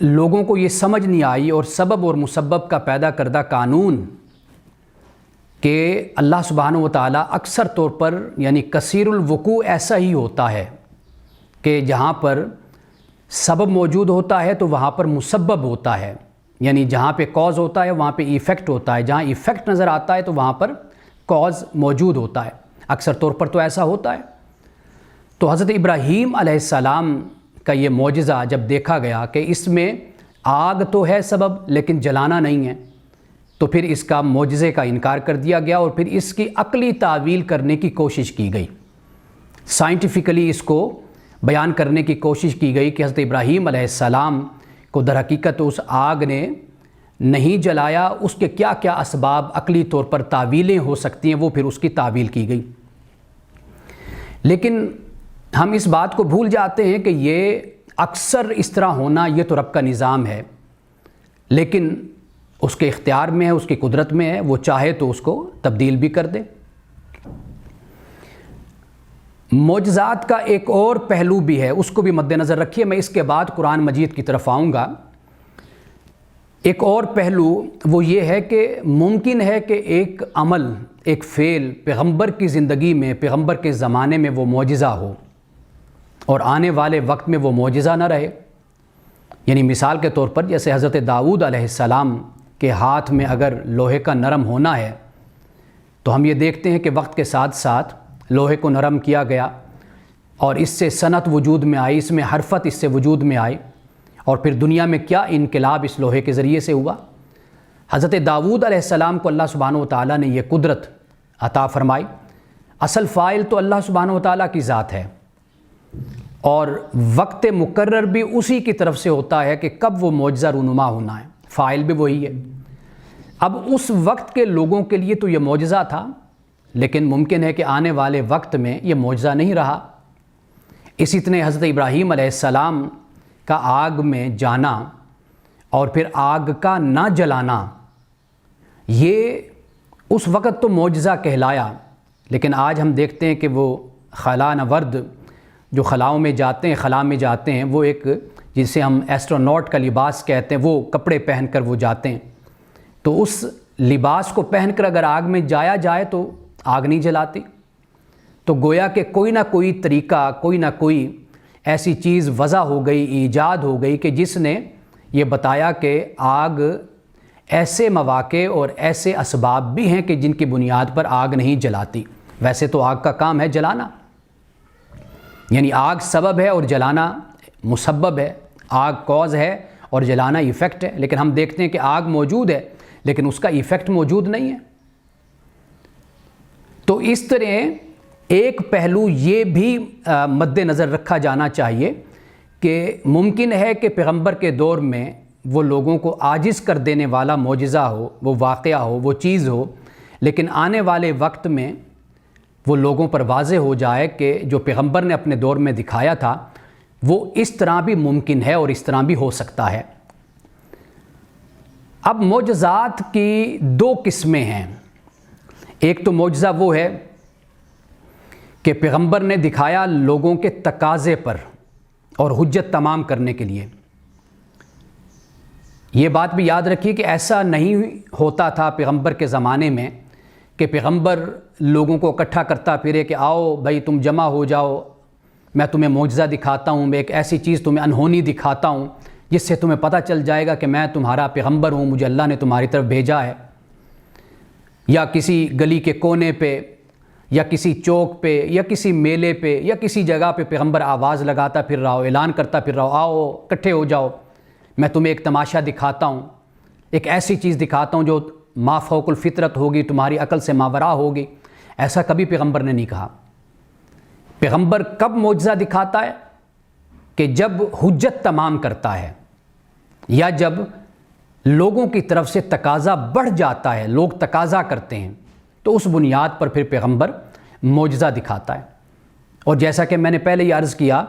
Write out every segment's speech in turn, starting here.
لوگوں کو یہ سمجھ نہیں آئی اور سبب اور مسبب کا پیدا کردہ قانون کہ اللہ سبحانہ و تعالیٰ اکثر طور پر یعنی کثیر الوقوع ایسا ہی ہوتا ہے کہ جہاں پر سبب موجود ہوتا ہے تو وہاں پر مسبب ہوتا ہے، یعنی جہاں پہ کاز ہوتا ہے وہاں پہ ایفیکٹ ہوتا ہے، جہاں ایفیکٹ نظر آتا ہے تو وہاں پر کاز موجود ہوتا ہے، اکثر طور پر تو ایسا ہوتا ہے۔ تو حضرت ابراہیم علیہ السلام کا یہ معجزہ جب دیکھا گیا کہ اس میں آگ تو ہے سبب لیکن جلانا نہیں ہے، تو پھر اس کا معجزے کا انکار کر دیا گیا اور پھر اس کی عقلی تعویل کرنے کی کوشش کی گئی، سائنٹیفکلی اس کو بیان کرنے کی کوشش کی گئی کہ حضرت ابراہیم علیہ السلام کو در حقیقت اس آگ نے نہیں جلایا، اس کے کیا کیا اسباب عقلی طور پر تعویلیں ہو سکتی ہیں وہ پھر اس کی تعویل کی گئی۔ لیکن ہم اس بات کو بھول جاتے ہیں کہ یہ اکثر اس طرح ہونا یہ تو رب کا نظام ہے، لیکن اس کے اختیار میں ہے، اس کی قدرت میں ہے، وہ چاہے تو اس کو تبدیل بھی کر دے۔ معجزات کا ایک اور پہلو بھی ہے، اس کو بھی مد نظر رکھیے، میں اس کے بعد قرآن مجید کی طرف آؤں گا۔ ایک اور پہلو وہ یہ ہے کہ ممکن ہے کہ ایک عمل، ایک فعل پیغمبر کی زندگی میں، پیغمبر کے زمانے میں وہ معجزہ ہو اور آنے والے وقت میں وہ معجزہ نہ رہے۔ یعنی مثال کے طور پر جیسے حضرت داؤد علیہ السلام کے ہاتھ میں اگر لوہے کا نرم ہونا ہے تو ہم یہ دیکھتے ہیں کہ وقت کے ساتھ ساتھ لوہے کو نرم کیا گیا اور اس سے صنعت وجود میں آئی، اس میں حرفت اس سے وجود میں آئی، اور پھر دنیا میں کیا انقلاب اس لوہے کے ذریعے سے ہوا۔ حضرت داؤد علیہ السلام کو اللہ سبحانہ و تعالیٰ نے یہ قدرت عطا فرمائی۔ اصل فاعل تو اللہ سبحانہ و تعالیٰ کی ذات ہے اور وقت مقرر بھی اسی کی طرف سے ہوتا ہے کہ کب وہ معجزہ رونما ہونا ہے، فاعل بھی وہی ہے۔ اب اس وقت کے لوگوں کے لیے تو یہ معجزہ تھا، لیکن ممکن ہے کہ آنے والے وقت میں یہ معجزہ نہیں رہا۔ اسی طرح حضرت ابراہیم علیہ السلام کا آگ میں جانا اور پھر آگ کا نہ جلانا، یہ اس وقت تو معجزہ کہلایا، لیکن آج ہم دیکھتے ہیں کہ وہ خلا نورد جو خلاؤں میں جاتے ہیں، خلا میں جاتے ہیں، وہ ایک جسے ہم ایسٹروناٹ کا لباس کہتے ہیں، وہ کپڑے پہن کر وہ جاتے ہیں، تو اس لباس کو پہن کر اگر آگ میں جایا جائے تو آگ نہیں جلاتی۔ تو گویا کہ کوئی نہ کوئی طریقہ، کوئی نہ کوئی ایسی چیز وضع ہو گئی، ایجاد ہو گئی کہ جس نے یہ بتایا کہ آگ ایسے مواقع اور ایسے اسباب بھی ہیں کہ جن کی بنیاد پر آگ نہیں جلاتی۔ ویسے تو آگ کا کام ہے جلانا، یعنی آگ سبب ہے اور جلانا مسبب ہے، آگ کاز ہے اور جلانا ایفیکٹ ہے، لیکن ہم دیکھتے ہیں کہ آگ موجود ہے لیکن اس کا ایفیکٹ موجود نہیں ہے۔ تو اس طرح ایک پہلو یہ بھی مد نظر رکھا جانا چاہیے کہ ممکن ہے کہ پیغمبر کے دور میں وہ لوگوں کو عاجز کر دینے والا معجزہ ہو، وہ واقعہ ہو، وہ چیز ہو، لیکن آنے والے وقت میں وہ لوگوں پر واضح ہو جائے کہ جو پیغمبر نے اپنے دور میں دکھایا تھا وہ اس طرح بھی ممکن ہے اور اس طرح بھی ہو سکتا ہے۔ اب معجزات کی دو قسمیں ہیں۔ ایک تو معجزہ وہ ہے کہ پیغمبر نے دکھایا لوگوں کے تقاضے پر اور حجت تمام کرنے کے لیے۔ یہ بات بھی یاد رکھیے کہ ایسا نہیں ہوتا تھا پیغمبر کے زمانے میں کہ پیغمبر لوگوں کو اکٹھا کرتا پھرے کہ آؤ بھائی تم جمع ہو جاؤ، میں تمہیں معجزہ دکھاتا ہوں، میں ایک ایسی چیز تمہیں انہونی دکھاتا ہوں جس سے تمہیں پتہ چل جائے گا کہ میں تمہارا پیغمبر ہوں، مجھے اللہ نے تمہاری طرف بھیجا ہے۔ یا کسی گلی کے کونے پہ یا کسی چوک پہ یا کسی میلے پہ یا کسی جگہ پہ پیغمبر آواز لگاتا پھر رہا ہو، اعلان کرتا پھر رہا ہو، آؤ اکٹھے ہو جاؤ، میں تمہیں ایک تماشا دکھاتا ہوں، ایک ایسی چیز دکھاتا ہوں جو ما فوق الفطرت ہوگی، تمہاری عقل سے ماوراء ہوگی۔ ایسا کبھی پیغمبر نے نہیں کہا۔ پیغمبر کب معجزہ دکھاتا ہے؟ کہ جب حجت تمام کرتا ہے یا جب لوگوں کی طرف سے تقاضا بڑھ جاتا ہے، لوگ تقاضا کرتے ہیں، تو اس بنیاد پر پھر پیغمبر معجزہ دکھاتا ہے۔ اور جیسا کہ میں نے پہلے یہ عرض کیا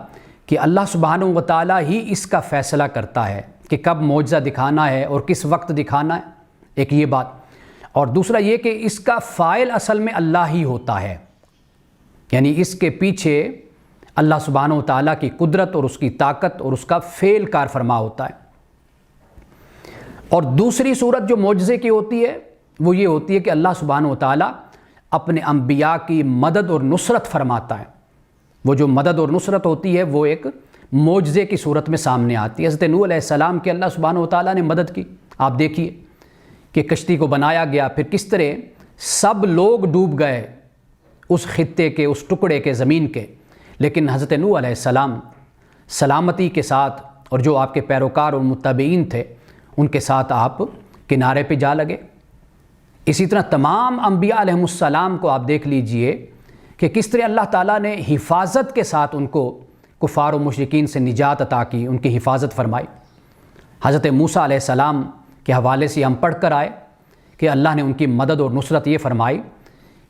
کہ اللہ سبحانہ و تعالیٰ ہی اس کا فیصلہ کرتا ہے کہ کب معجزہ دکھانا ہے اور کس وقت دکھانا ہے، ایک یہ بات۔ اور دوسرا یہ کہ اس کا فاعل اصل میں اللہ ہی ہوتا ہے، یعنی اس کے پیچھے اللہ سبحانہ و تعالیٰ کی قدرت اور اس کی طاقت اور اس کا فعل کار فرما ہوتا ہے۔ اور دوسری صورت جو معجزے کی ہوتی ہے وہ یہ ہوتی ہے کہ اللہ سبحانہ و تعالیٰ اپنے انبیاء کی مدد اور نصرت فرماتا ہے۔ وہ جو مدد اور نصرت ہوتی ہے وہ ایک معجزے کی صورت میں سامنے آتی ہے۔ حضرت نوح علیہ السلام کی اللہ سبحانہ و تعالیٰ نے مدد کی۔ آپ دیکھیے کہ کشتی کو بنایا گیا، پھر کس طرح سب لوگ ڈوب گئے اس خطے کے، اس ٹکڑے کے، زمین کے، لیکن حضرت نوح علیہ السلام سلامتی کے ساتھ، اور جو آپ کے پیروکار اور متبعین تھے ان کے ساتھ آپ کنارے پہ جا لگے۔ اسی طرح تمام انبیاء علیہم السلام کو آپ دیکھ لیجئے کہ کس طرح اللہ تعالیٰ نے حفاظت کے ساتھ ان کو کفار و مشرکین سے نجات عطا کی، ان کی حفاظت فرمائی۔ حضرت موسیٰ علیہ السلام کے حوالے سے ہم پڑھ کر آئے کہ اللہ نے ان کی مدد اور نصرت یہ فرمائی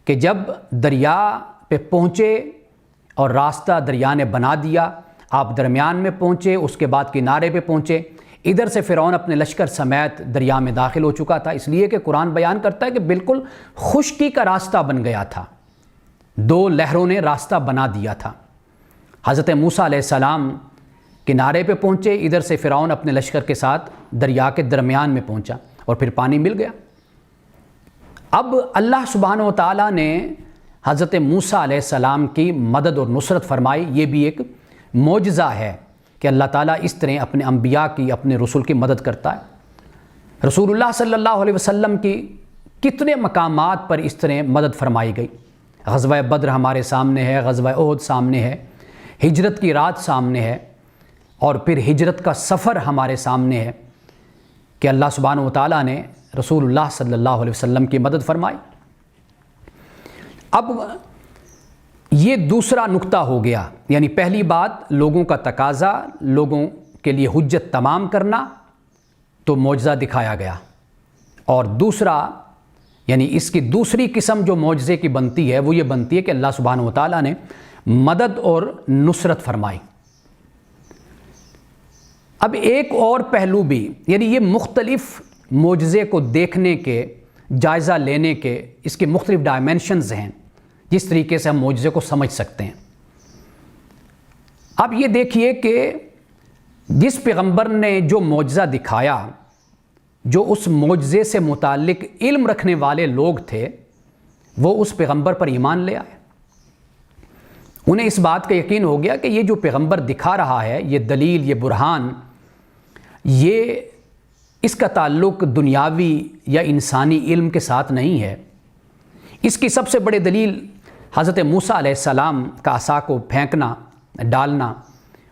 کہ جب دریا پہ پہنچے اور راستہ دریا نے بنا دیا، آپ درمیان میں پہنچے، اس کے بعد کنارے پہ پہنچے، ادھر سے فرعون اپنے لشکر سمیت دریا میں داخل ہو چکا تھا، اس لیے کہ قرآن بیان کرتا ہے کہ بالکل خشکی کا راستہ بن گیا تھا، دو لہروں نے راستہ بنا دیا تھا۔ حضرت موسیٰ علیہ السلام کنارے پہ پہنچے، ادھر سے فرعون اپنے لشکر کے ساتھ دریا کے درمیان میں پہنچا اور پھر پانی مل گیا۔ اب اللہ سبحانہ و تعالیٰ نے حضرت موسیٰ علیہ السلام کی مدد اور نصرت فرمائی۔ یہ بھی ایک معجزہ ہے کہ اللہ تعالیٰ اس طرح اپنے انبیاء کی، اپنے رسول کی مدد کرتا ہے۔ رسول اللہ صلی اللہ علیہ وسلم کی کتنے مقامات پر اس طرح مدد فرمائی گئی۔ غزوہ بدر ہمارے سامنے ہے، غزوہ احد سامنے ہے، ہجرت کی رات سامنے ہے، اور پھر ہجرت کا سفر ہمارے سامنے ہے کہ اللہ سبحانہ و تعالیٰ نے رسول اللہ صلی اللہ علیہ وسلم کی مدد فرمائی۔ اب یہ دوسرا نقطہ ہو گیا، یعنی پہلی بات لوگوں کا تقاضا، لوگوں کے لیے حجت تمام کرنا، تو معجزہ دکھایا گیا۔ اور دوسرا یعنی اس کی دوسری قسم جو معجزے کی بنتی ہے وہ یہ بنتی ہے کہ اللہ سبحانہ و تعالیٰ نے مدد اور نصرت فرمائی۔ اب ایک اور پہلو بھی، یعنی یہ مختلف معجزے کو دیکھنے کے، جائزہ لینے کے، اس کے مختلف ڈائمینشنز ہیں جس طریقے سے ہم معجزے کو سمجھ سکتے ہیں۔ اب یہ دیکھیے کہ جس پیغمبر نے جو معجزہ دکھایا، جو اس معجزے سے متعلق علم رکھنے والے لوگ تھے، وہ اس پیغمبر پر ایمان لے آئے۔ انہیں اس بات کا یقین ہو گیا کہ یہ جو پیغمبر دکھا رہا ہے، یہ دلیل، یہ برہان، یہ اس کا تعلق دنیاوی یا انسانی علم کے ساتھ نہیں ہے۔ اس کی سب سے بڑی دلیل حضرت موسیٰ علیہ السلام کا عصا کو پھینکنا، ڈالنا،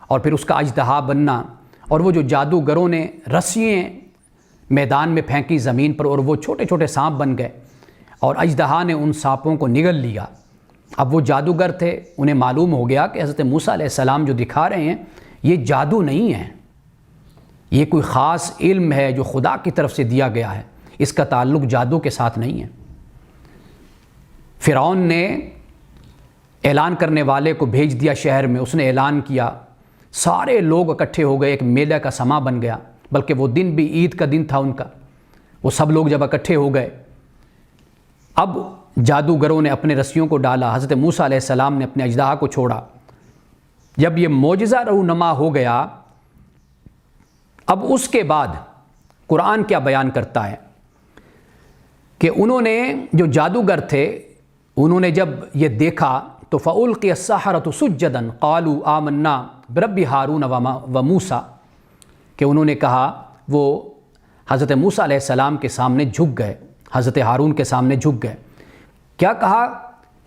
اور پھر اس کا اژدہا بننا، اور وہ جو جادوگروں نے رسیاں میدان میں پھینکی زمین پر، اور وہ چھوٹے چھوٹے سانپ بن گئے، اور اژدہا نے ان سانپوں کو نگل لیا۔ اب وہ جادوگر تھے، انہیں معلوم ہو گیا کہ حضرت موسیٰ علیہ السلام جو دکھا رہے ہیں یہ جادو نہیں ہے، یہ کوئی خاص علم ہے جو خدا کی طرف سے دیا گیا ہے، اس کا تعلق جادو کے ساتھ نہیں ہے۔ فرعون نے اعلان کرنے والے کو بھیج دیا شہر میں، اس نے اعلان کیا، سارے لوگ اکٹھے ہو گئے، ایک میلے کا سما بن گیا، بلکہ وہ دن بھی عید کا دن تھا ان کا۔ وہ سب لوگ جب اکٹھے ہو گئے، اب جادوگروں نے اپنے رسیوں کو ڈالا، حضرت موسیٰ علیہ السلام نے اپنے اژدہا کو چھوڑا۔ جب یہ معجزہ رونما ہو گیا، اب اس کے بعد قرآن کیا بیان کرتا ہے کہ انہوں نے، جو جادوگر تھے، انہوں نے جب یہ دیکھا تو فَأُلْقِيَ السَّحَرَةُ سُجَّدًا قَالُوا آمَنَّا بِرَبِّ ہارون وموسیٰ، کہ انہوں نے کہا، وہ حضرت موسیٰ علیہ السلام کے سامنے جھک گئے، حضرت ہارون کے سامنے جھک گئے۔ کیا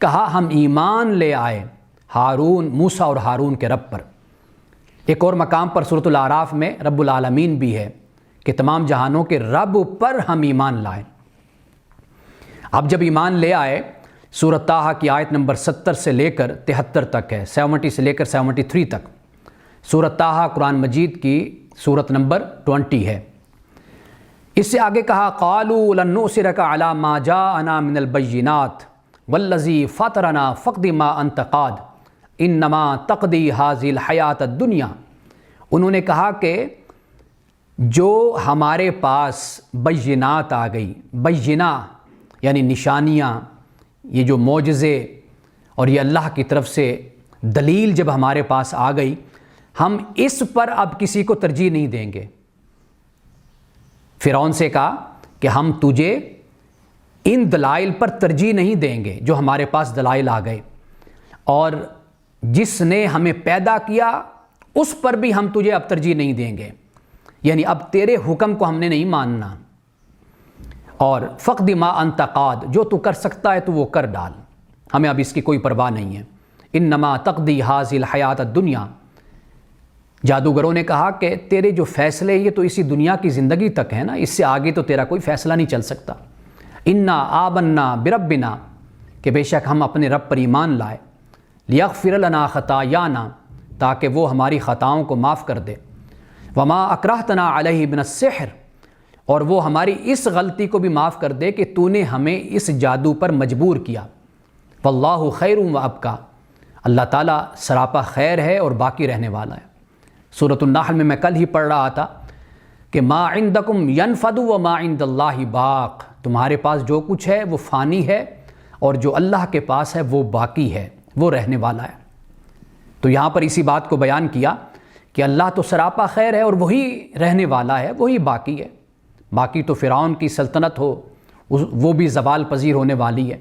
کہا ہم ایمان لے آئے ہارون، موسیٰ اور ہارون کے رب پر۔ ایک اور مقام پر سورۃ الاعراف میں رب العالمین بھی ہے کہ تمام جہانوں کے رب پر ہم ایمان لائے۔ اب جب ایمان لے آئے، سورۃ طٰہٰ کی آیت نمبر 70 سے لے کر 73 تک ہے، 70 سے لے کر 73 تک۔ سورۃ طٰہٰ قرآن مجید کی سورت نمبر 20 ہے۔ اس سے آگے کہا قَالُوا لَن نُؤْثِرَكَ عَلَىٰ مَا جَاءَنَا مِنَ الْبَيِّنَاتِ وَالَّذِي فَطَرَنَا فَاقْضِ مَا أَنْتَ قَاضٍ إِنَّمَا تَقْضِي هَٰذِهِ الْحَيَاةَ الدُّنْيَا۔ انہوں نے کہا کہ جو ہمارے پاس بینات آ گئی، بینہ یعنی نشانیاں، یہ جو معجزے اور یہ اللہ کی طرف سے دلیل جب ہمارے پاس آ گئی، ہم اس پر اب کسی کو ترجیح نہیں دیں گے۔ فرعون سے کہا کہ ہم تجھے ان دلائل پر ترجیح نہیں دیں گے جو ہمارے پاس دلائل آ گئے، اور جس نے ہمیں پیدا کیا اس پر بھی ہم تجھے اب ترجیح نہیں دیں گے، یعنی اب تیرے حکم کو ہم نے نہیں ماننا، اور فقد ما انت قاد، جو تو کر سکتا ہے تو وہ کر ڈال، ہمیں اب اس کی کوئی پرواہ نہیں ہے، انما تقضی ھذہ الحیات الدنیا۔ جادوگروں نے کہا کہ تیرے جو فیصلے یہ تو اسی دنیا کی زندگی تک ہے نا، اس سے آگے تو تیرا کوئی فیصلہ نہیں چل سکتا۔ انا آمنا بربنا، کہ بے شک ہم اپنے رب پر ایمان لائے، لیغفر لنا خطایانا، تاکہ وہ ہماری خطاؤں کو معاف کر دے، وما اکرہتنا علیہ من السحر، اور وہ ہماری اس غلطی کو بھی معاف کر دے کہ تو نے ہمیں اس جادو پر مجبور کیا، واللہ خیر و ابقیٰ، اللہ تعالیٰ سراپا خیر ہے اور باقی رہنے والا ہے۔ سورۃ النحل میں کل ہی پڑھ رہا تھا کہ ما عندکم ینفد وما عند اللہ باق، تمہارے پاس جو کچھ ہے وہ فانی ہے، اور جو اللہ کے پاس ہے وہ باقی ہے، وہ رہنے والا ہے۔ تو یہاں پر اسی بات کو بیان کیا کہ اللہ تو سراپا خیر ہے اور وہی رہنے والا ہے، وہی باقی ہے، باقی تو فرعون کی سلطنت ہو وہ بھی زوال پذیر ہونے والی ہے۔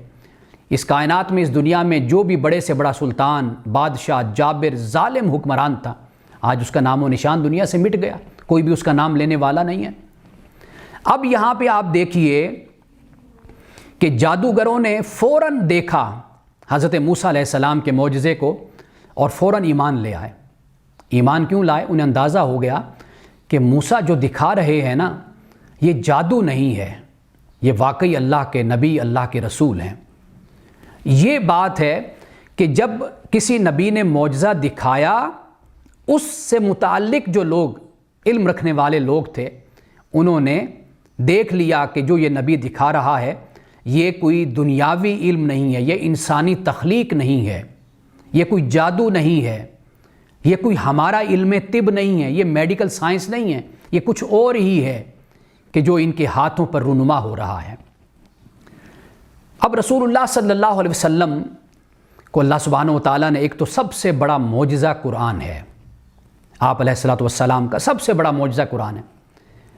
اس کائنات میں، اس دنیا میں جو بھی بڑے سے بڑا سلطان، بادشاہ، جابر، ظالم حکمران تھا، آج اس کا نام و نشان دنیا سے مٹ گیا، کوئی بھی اس کا نام لینے والا نہیں ہے۔ اب یہاں پہ آپ دیکھیے کہ جادوگروں نے فوراً دیکھا حضرت موسیٰ علیہ السلام کے معجزے کو اور فوراً ایمان لے آئے۔ ایمان کیوں لائے؟ انہیں اندازہ ہو گیا کہ موسیٰ جو دکھا رہے ہیں نا، یہ جادو نہیں ہے، یہ واقعی اللہ کے نبی، اللہ کے رسول ہیں۔ یہ بات ہے کہ جب کسی نبی نے معجزہ دکھایا، اس سے متعلق جو لوگ علم رکھنے والے لوگ تھے، انہوں نے دیکھ لیا کہ جو یہ نبی دکھا رہا ہے یہ کوئی دنیاوی علم نہیں ہے، یہ انسانی تخلیق نہیں ہے، یہ کوئی جادو نہیں ہے، یہ کوئی ہمارا علم طب نہیں ہے، یہ میڈیکل سائنس نہیں ہے، یہ کچھ اور ہی ہے کہ جو ان کے ہاتھوں پر رونما ہو رہا ہے۔ اب رسول اللہ صلی اللہ علیہ وسلم کو اللہ سبحانہ وتعالیٰ نے ایک تو سب سے بڑا معجزہ قرآن ہے، آپ علیہ الصلوۃ والسلام کا سب سے بڑا معجزہ قرآن ہے۔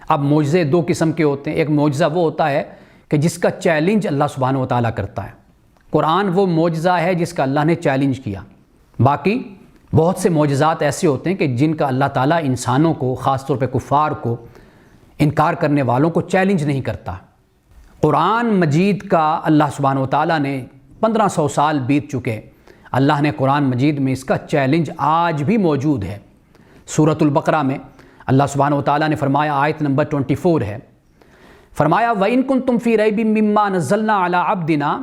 اب معجزے دو قسم کے ہوتے ہیں، ایک معجزہ وہ ہوتا ہے کہ جس کا چیلنج اللہ سبحانہ وتعالیٰ کرتا ہے، قرآن وہ معجزہ ہے جس کا اللہ نے چیلنج کیا۔ باقی بہت سے معجزات ایسے ہوتے ہیں کہ جن کا اللہ تعالیٰ انسانوں کو، خاص طور پہ کفار کو، انکار کرنے والوں کو چیلنج نہیں کرتا۔ قرآن مجید کا اللہ سبحانہ وتعالیٰ نے 1500 سال بیت چکے، اللہ نے قرآن مجید میں اس کا چیلنج آج بھی موجود ہے۔ سورۃ البقرہ میں اللہ سبحانہ وتعالیٰ نے فرمایا، آیت نمبر 24 ہے، فرمایا وَإِن كُنتُمْ فِي رَيْبٍ مِّمَّا نَزَّلْنَا عَلَىٰ عَبْدِنَا،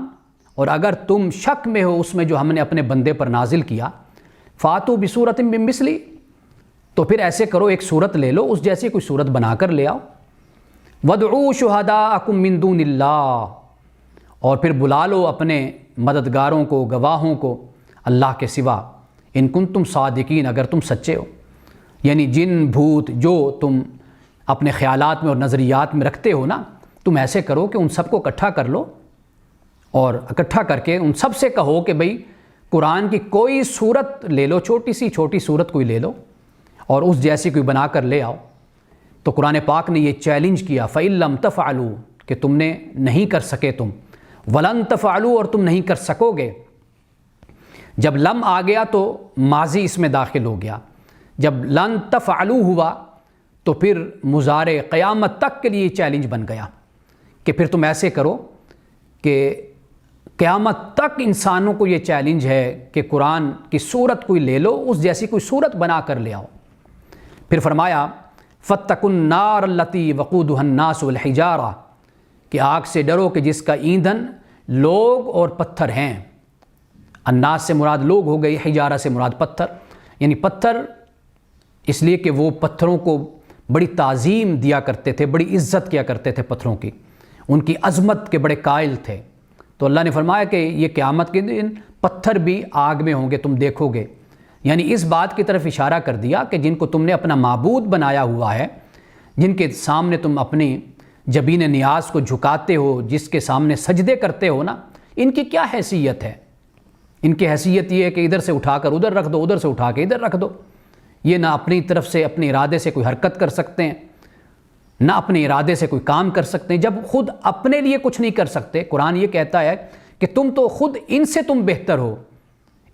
اور اگر تم شک میں ہو اس میں جو ہم نے اپنے بندے پر نازل کیا، فَأْتُوا بِسُورَةٍ مِّن مِّثْلِهِ، تو پھر ایسے کرو ایک صورت لے لو، اس جیسی کوئی صورت بنا کر لے آؤ۔ وَادْعُوا شُهَدَاءَكُم مِّن دُونِ اللَّهِ، اور پھر بلا لو اپنے مددگاروں کو، گواہوں کو اللہ کے سوا، ان کنتم صادقین، اگر تم سچے ہو، یعنی جن بھوت جو تم اپنے خیالات میں اور نظریات میں رکھتے ہو نا، تم ایسے کرو کہ ان سب کو اکٹھا کر لو، اور اکٹھا کر کے ان سب سے کہو کہ بھئی قرآن کی کوئی صورت لے لو، چھوٹی صورت کوئی لے لو اور اس جیسی کوئی بنا کر لے آؤ۔ تو قرآن پاک نے یہ چیلنج کیا، فَإِن لَّمْ تَفْعَلُوا، کہ تم نے نہیں کر سکے تم، وَلَن تَفْعَلُوا، اور تم نہیں کر سکو گے۔ جب لم آ گیا تو ماضی اس میں داخل ہو گیا، جب لن تفعلوا ہوا تو پھر مضارع قیامت تک کے لیے چیلنج بن گیا کہ پھر تم ایسے کرو کہ قیامت تک انسانوں کو یہ چیلنج ہے کہ قرآن کی صورت کوئی لے لو، اس جیسی کوئی صورت بنا کر لے آؤ۔ پھر فرمایا فَاتَّقُوا النَّارَ الَّتِي وَقُودُهَا النَّاسُ وَالْحِجَارَةُ، کہ آگ سے ڈرو کہ جس کا ایندھن لوگ اور پتھر ہیں۔ الناس سے مراد لوگ ہو گئی، حجارہ سے مراد پتھر، یعنی پتھر اس لیے کہ وہ پتھروں کو بڑی تعظیم دیا کرتے تھے، بڑی عزت کیا کرتے تھے پتھروں کی، ان کی عظمت کے بڑے قائل تھے۔ تو اللہ نے فرمایا کہ یہ قیامت کے دن پتھر بھی آگ میں ہوں گے، تم دیکھو گے، یعنی اس بات کی طرف اشارہ کر دیا کہ جن کو تم نے اپنا معبود بنایا ہوا ہے، جن کے سامنے تم اپنی جبین نیاز کو جھکاتے ہو، جس کے سامنے سجدے کرتے ہو نا، ان کی کیا حیثیت ہے؟ ان کی حیثیت یہ ہے کہ ادھر سے اٹھا کر ادھر رکھ دو، ادھر سے اٹھا کے ادھر رکھ دو، یہ نہ اپنی طرف سے اپنے ارادے سے کوئی حرکت کر سکتے ہیں، نہ اپنے ارادے سے کوئی کام کر سکتے ہیں۔ جب خود اپنے لیے کچھ نہیں کر سکتے، قرآن یہ کہتا ہے کہ تم تو خود ان سے تم بہتر ہو،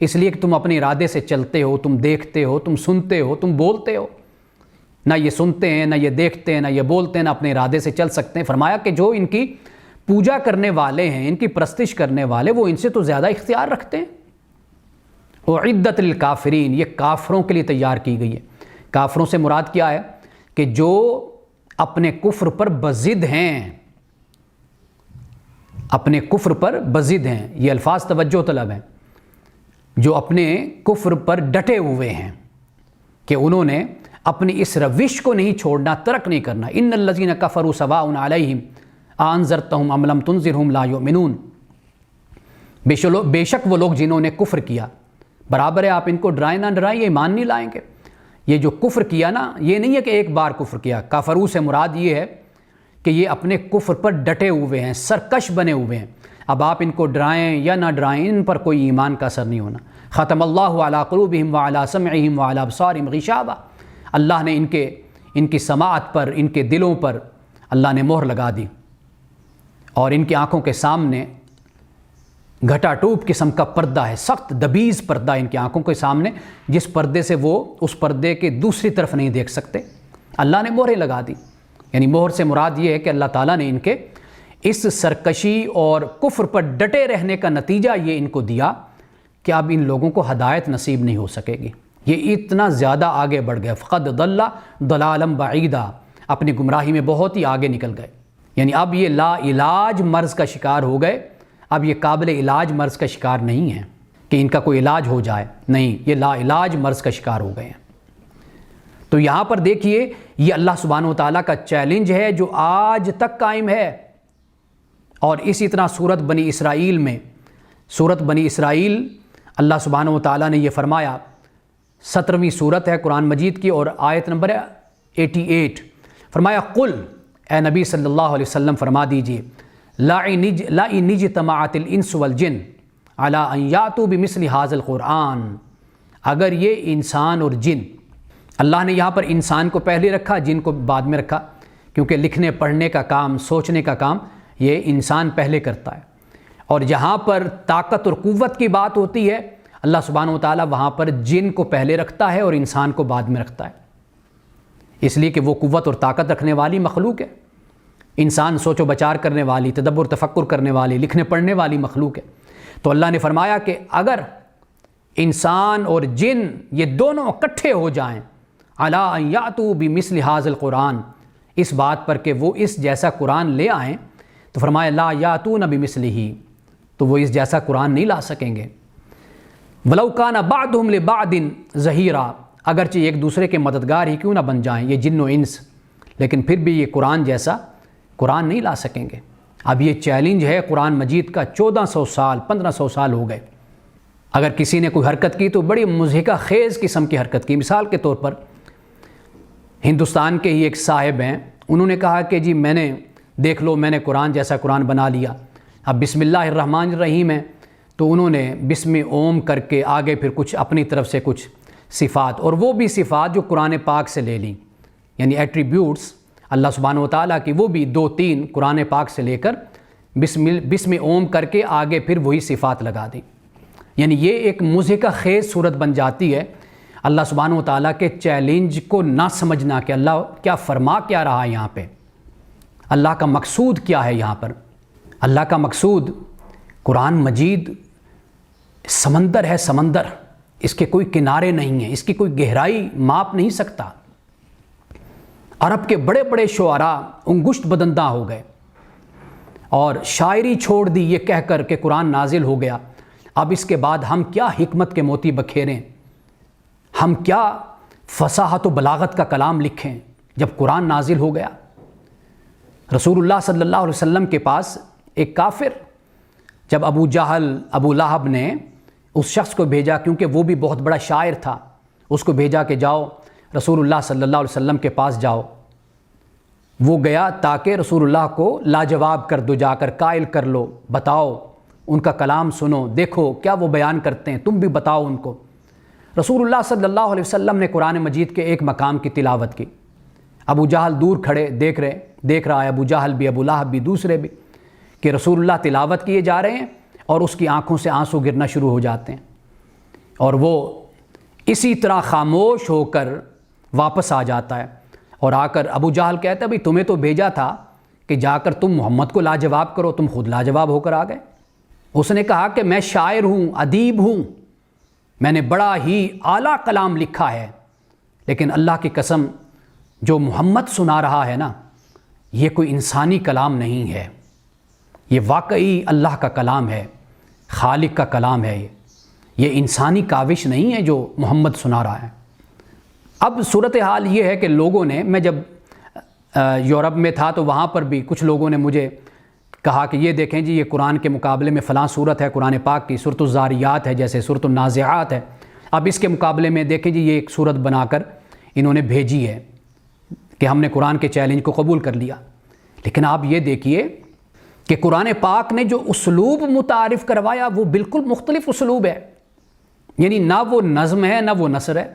اس لیے کہ تم اپنے ارادے سے چلتے ہو، تم دیکھتے ہو، تم سنتے ہو، تم بولتے ہو۔ نہ یہ سنتے ہیں، نہ یہ دیکھتے ہیں، نہ یہ بولتے ہیں، نہ اپنے ارادے سے چل سکتے ہیں۔ فرمایا کہ جو ان کی پوجا کرنے والے ہیں، ان کی پرستش کرنے والے، وہ ان سے تو زیادہ اختیار رکھتے ہیں۔ اعدت للکافرین، یہ کافروں کے لیے تیار کی گئی ہے۔ کافروں سے مراد کیا ہے؟ کہ جو اپنے کفر پر بضد ہیں، اپنے کفر پر بضد ہیں۔ یہ الفاظ توجہ طلب ہیں، جو اپنے کفر پر ڈٹے ہوئے ہیں کہ انہوں نے اپنی اس روش کو نہیں چھوڑنا، ترک نہیں کرنا۔ ان الذین کفروا سواء علیہم انذرتہم ام لم تنذرہم لا یؤمنون، بے شک وہ لوگ جنہوں نے کفر کیا، برابر ہے آپ ان کو ڈرائیں نہ ڈرائیں، یہ ایمان نہیں لائیں گے۔ یہ جو کفر کیا نا، یہ نہیں ہے کہ ایک بار کفر کیا، کافرو سے مراد یہ ہے کہ یہ اپنے کفر پر ڈٹے ہوئے ہیں، سرکش بنے ہوئے ہیں۔ اب آپ ان کو ڈرائیں یا نہ ڈرائیں، ان پر کوئی ایمان کا اثر نہیں ہونا۔ ختم اللہ علی قلوبہم وعلی سمعہم وعلی ابصارہم غشاوہ، اللہ نے ان کی سماعت پر، ان کے دلوں پر اللہ نے مہر لگا دی، اور ان کی آنکھوں کے سامنے گھٹا ٹوپ قسم کا پردہ ہے، سخت دبیز پردہ ان کی آنکھوں کے سامنے، جس پردے سے وہ اس پردے کے دوسری طرف نہیں دیکھ سکتے۔ اللہ نے مہریں لگا دی، یعنی مہر سے مراد یہ ہے کہ اللہ تعالیٰ نے ان کے اس سرکشی اور کفر پر ڈٹے رہنے کا نتیجہ یہ ان کو دیا کہ اب ان لوگوں کو ہدایت نصیب نہیں ہو سکے گی۔ یہ اتنا زیادہ آگے بڑھ گئے، فقد ضل ضلالا بعیدا، اپنی گمراہی میں بہت ہی آگے نکل گئے۔ یعنی اب یہ لا علاج مرض کا شکار ہو گئے، اب یہ قابل علاج مرض کا شکار نہیں ہے کہ ان کا کوئی علاج ہو جائے، نہیں، یہ لا علاج مرض کا شکار ہو گئے ہیں۔ تو یہاں پر دیکھیے، یہ اللہ سبحانہ وتعالیٰ کا چیلنج ہے جو آج تک قائم ہے۔ اور اسی طرح سورت بنی اسرائیل میں، سورت بنی اسرائیل اللہ سبحانہ وتعالیٰ نے یہ فرمایا، 17ویں سورت ہے قرآن مجید کی اور آیت نمبر 88، فرمایا قل، اے نبی صلی اللہ علیہ وسلم فرما دیجئے، لَئِنِ اجْتَمَعَتِ الْإِنسُ وَالْجِنُّ عَلَىٰ أَن يَأْتُوا بِمِثْلِ هَٰذَا الْقُرْآنِ، اگر یہ انسان اور جن، اللہ نے یہاں پر انسان کو پہلے رکھا، جن کو بعد میں رکھا، کیونکہ لکھنے پڑھنے کا کام، سوچنے کا کام یہ انسان پہلے کرتا ہے۔ اور جہاں پر طاقت اور قوت کی بات ہوتی ہے، اللہ سبحانہ وتعالیٰ وہاں پر جن کو پہلے رکھتا ہے اور انسان کو بعد میں رکھتا ہے، اس لیے کہ وہ قوت اور طاقت رکھنے والی مخلوق ہے۔ انسان سوچ و بچار کرنے والی، تدبر تفکر کرنے والی، لکھنے پڑھنے والی مخلوق ہے۔ تو اللہ نے فرمایا کہ اگر انسان اور جن یہ دونوں اکٹھے ہو جائیں، عَلَىٰ أَن يَأْتُوا بِمِثْلِ هَٰذَا الْقُرْآنِ، اس بات پر کہ وہ اس جیسا قرآن لے آئیں، تو فرمایا لَا يَأْتُونَ بِمِثْلِهِ، تو وہ اس جیسا قرآن نہیں لا سکیں گے۔ وَلَوْ كَانَ بَعْضُهُمْ لِبَعْضٍ ظَهِيرًا، اگرچہ ایک دوسرے کے مددگار ہی کیوں نہ بن جائیں یہ جن و انس، لیکن پھر بھی یہ قرآن جیسا قرآن نہیں لا سکیں گے۔ اب یہ چیلنج ہے قرآن مجید کا، 1400 سال 1500 سال ہو گئے۔ اگر کسی نے کوئی حرکت کی تو بڑی مضحکہ خیز قسم کی حرکت کی۔ مثال کے طور پر ہندوستان کے ہی ایک صاحب ہیں، انہوں نے کہا کہ جی میں نے دیکھ لو، میں نے قرآن جیسا قرآن بنا لیا۔ اب بسم اللہ الرحمن الرحیم ہے، تو انہوں نے بسم اوم کر کے آگے پھر کچھ اپنی طرف سے کچھ صفات، اور وہ بھی صفات جو قرآن پاک سے لے لیں، یعنی ایٹریبیوٹس اللہ سبحانہ وتعالیٰ کی، وہ بھی 2-3 قرآن پاک سے لے کر بسم اوم کر کے آگے پھر وہی صفات لگا دی۔ یعنی یہ ایک مضحکہ خیز صورت بن جاتی ہے اللہ سبحانہ وتعالیٰ کے چیلنج کو نہ سمجھنا کہ اللہ کیا فرما کیا رہا ہے یہاں پہ، اللہ کا مقصود کیا ہے یہاں پر۔ اللہ کا مقصود قرآن مجید سمندر ہے، سمندر، اس کے کوئی کنارے نہیں ہیں، اس کی کوئی گہرائی ماپ نہیں سکتا۔ عرب کے بڑے بڑے شعراء انگشت بدندہ ہو گئے اور شاعری چھوڑ دی یہ کہہ کر کہ قرآن نازل ہو گیا، اب اس کے بعد ہم کیا حکمت کے موتی بکھیریں، ہم کیا فصاحت و بلاغت کا کلام لکھیں جب قرآن نازل ہو گیا۔ رسول اللہ صلی اللہ علیہ وسلم کے پاس ایک کافر، جب ابو جہل، ابو لہب نے اس شخص کو بھیجا، کیونکہ وہ بھی بہت بڑا شاعر تھا، اس کو بھیجا کہ جاؤ رسول اللہ صلی اللہ علیہ وسلم کے پاس جاؤ۔ وہ گیا تاکہ رسول اللہ کو لاجواب کر دو، جا کر قائل کر لو، بتاؤ ان کا کلام سنو، دیکھو کیا وہ بیان کرتے ہیں، تم بھی بتاؤ ان کو۔ رسول اللہ صلی اللہ علیہ وسلم نے قرآن مجید کے ایک مقام کی تلاوت کی، ابو جہل دور کھڑے دیکھ رہا ہے، ابو جہل بھی، ابو لہب بھی، دوسرے بھی، کہ رسول اللہ تلاوت کیے جا رہے ہیں اور اس کی آنکھوں سے آنسو گرنا شروع ہو جاتے ہیں، اور وہ اسی طرح خاموش ہو کر واپس آ جاتا ہے، اور آ کر ابو جہل کہتا ہے بھئی تمہیں تو بھیجا تھا کہ جا کر تم محمد کو لاجواب کرو، تم خود لاجواب ہو کر آ گئے۔ اس نے کہا کہ میں شاعر ہوں، ادیب ہوں، میں نے بڑا ہی اعلیٰ کلام لکھا ہے، لیکن اللہ کی قسم جو محمد سنا رہا ہے نا، یہ کوئی انسانی کلام نہیں ہے، یہ واقعی اللہ کا کلام ہے، خالق کا کلام ہے، یہ انسانی کاوش نہیں ہے جو محمد سنا رہا ہے۔ اب صورتحال یہ ہے کہ لوگوں نے، میں جب یورپ میں تھا تو وہاں پر بھی کچھ لوگوں نے مجھے کہا کہ یہ دیکھیں جی، یہ قرآن کے مقابلے میں فلاں صورت ہے قرآن پاک کی، سورۃ الزاریات ہے، جیسے سورۃ النازعات ہے، اب اس کے مقابلے میں دیکھیں جی یہ ایک صورت بنا کر انہوں نے بھیجی ہے کہ ہم نے قرآن کے چیلنج کو قبول کر لیا۔ لیکن آپ یہ دیکھیے کہ قرآن پاک نے جو اسلوب متعارف کروایا وہ بالکل مختلف اسلوب ہے، یعنی نہ وہ نظم ہے نہ وہ نثر ہے،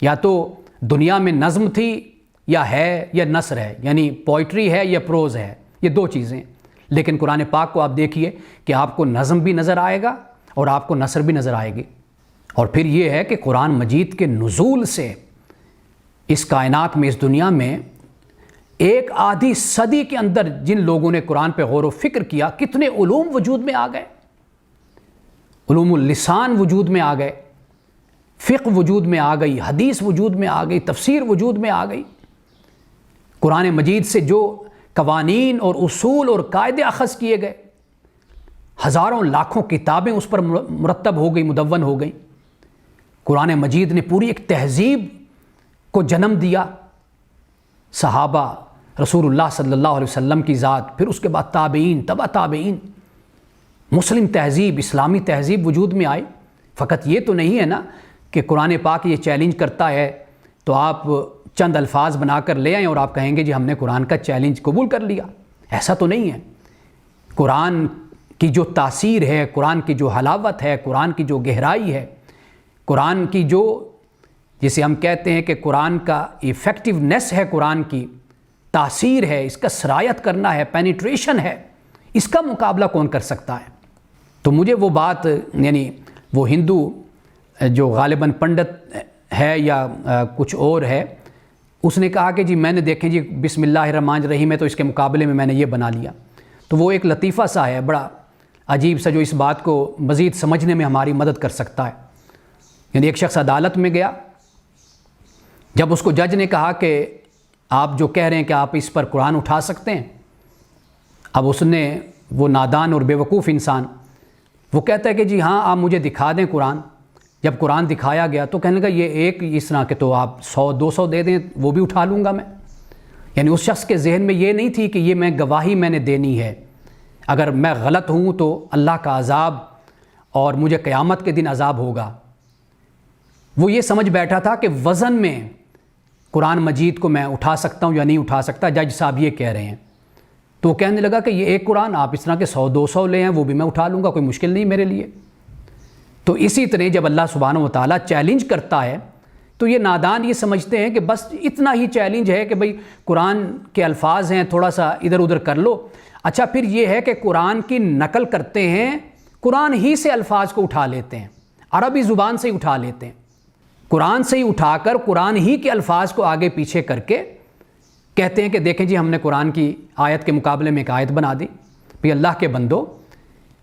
یا تو دنیا میں نظم تھی یا ہے، یا نثر ہے، یعنی پوئٹری ہے یا پروز ہے، یہ دو چیزیں۔ لیکن قرآن پاک کو آپ دیکھیے کہ آپ کو نظم بھی نظر آئے گا اور آپ کو نثر بھی نظر آئے گی۔ اور پھر یہ ہے کہ قرآن مجید کے نزول سے اس کائنات میں، اس دنیا میں ایک آدھی صدی کے اندر جن لوگوں نے قرآن پہ غور و فکر کیا، کتنے علوم وجود میں آ گئے، علوم اللسان وجود میں آ گئے، فقہ وجود میں آ گئی، حدیث وجود میں آ گئی، تفسیر وجود میں آ گئی۔ قرآن مجید سے جو قوانین اور اصول اور قاعدے اخذ کیے گئے، ہزاروں لاکھوں کتابیں اس پر مرتب ہو گئی، مدون ہو گئیں۔ قرآن مجید نے پوری ایک تہذیب کو جنم دیا، صحابہ، رسول اللہ صلی اللہ علیہ وسلم کی ذات، پھر اس کے بعد تابعین، تبع تابعین، مسلم تہذیب، اسلامی تہذیب وجود میں آئی۔ فقط یہ تو نہیں ہے نا کہ قرآن پاک یہ چیلنج کرتا ہے تو آپ چند الفاظ بنا کر لے آئیں اور آپ کہیں گے جی ہم نے قرآن کا چیلنج قبول کر لیا، ایسا تو نہیں ہے۔ قرآن کی جو تاثیر ہے، قرآن کی جو حلاوت ہے، قرآن کی جو گہرائی ہے، قرآن کی جو، جسے ہم کہتے ہیں کہ قرآن کا ایفیکٹونیس ہے، قرآن کی تاثیر ہے، اس کا سرایت کرنا ہے، پینیٹریشن ہے، اس کا مقابلہ کون کر سکتا ہے؟ تو مجھے وہ بات، یعنی وہ ہندو جو غالباً پنڈت ہے یا کچھ اور ہے، اس نے کہا کہ جی میں نے دیکھیں جی بسم اللہ الرحمن الرحیم ہے تو اس کے مقابلے میں نے یہ بنا لیا۔ تو وہ ایک لطیفہ سا ہے، بڑا عجیب سا، جو اس بات کو مزید سمجھنے میں ہماری مدد کر سکتا ہے۔ یعنی ایک شخص عدالت میں گیا، جب اس کو جج نے کہا کہ آپ جو کہہ رہے ہیں کہ آپ اس پر قرآن اٹھا سکتے ہیں، اب اس نے، وہ نادان اور بیوقوف انسان، وہ کہتا ہے کہ جی ہاں آپ مجھے دکھا دیں قرآن۔ جب قرآن دکھایا گیا تو کہنے لگا یہ ایک اس طرح کہ تو آپ 100-200 دے دیں وہ بھی اٹھا لوں گا میں۔ یعنی اس شخص کے ذہن میں یہ نہیں تھی کہ یہ میں گواہی میں نے دینی ہے، اگر میں غلط ہوں تو اللہ کا عذاب اور مجھے قیامت کے دن عذاب ہوگا۔ وہ یہ سمجھ بیٹھا تھا کہ وزن میں قرآن مجید کو میں اٹھا سکتا ہوں یا نہیں اٹھا سکتا، جج صاحب یہ کہہ رہے ہیں۔ تو وہ کہنے لگا کہ یہ ایک قرآن آپ اس طرح کے 100-200 لے ہیں وہ بھی میں اٹھا لوں گا، کوئی مشکل نہیں میرے لیے۔ تو اسی طرح جب اللہ سبحانہ و تعالیٰ چیلنج کرتا ہے تو یہ نادان یہ سمجھتے ہیں کہ بس اتنا ہی چیلنج ہے کہ بھئی قرآن کے الفاظ ہیں، تھوڑا سا ادھر ادھر کر لو۔ اچھا پھر یہ ہے کہ قرآن کی نقل کرتے ہیں، قرآن ہی سے الفاظ کو اٹھا لیتے ہیں، عربی زبان سے ہی اٹھا لیتے ہیں، قرآن سے ہی اٹھا کر قرآن ہی کے الفاظ کو آگے پیچھے کر کے کہتے ہیں کہ دیکھیں جی ہم نے قرآن کی آیت کے مقابلے میں ایک آیت بنا دی۔ بھی اللہ کے بندو،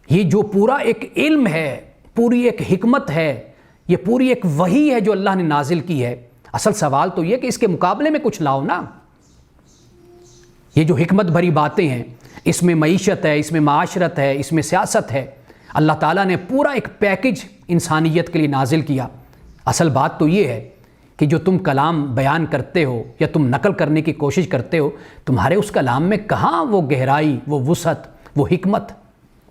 یہ جو پورا ایک علم ہے، پوری ایک حکمت ہے، یہ پوری ایک وحی ہے جو اللہ نے نازل کی ہے، اصل سوال تو یہ کہ اس کے مقابلے میں کچھ لاؤ نا۔ یہ جو حکمت بھری باتیں ہیں، اس میں معیشت ہے، اس میں معاشرت ہے، اس میں سیاست ہے، اللہ تعالیٰ نے پورا ایک پیکج انسانیت کے لیے نازل کیا۔ اصل بات تو یہ ہے کہ جو تم کلام بیان کرتے ہو یا تم نقل کرنے کی کوشش کرتے ہو، تمہارے اس کلام میں کہاں وہ گہرائی، وہ وسعت، وہ حکمت،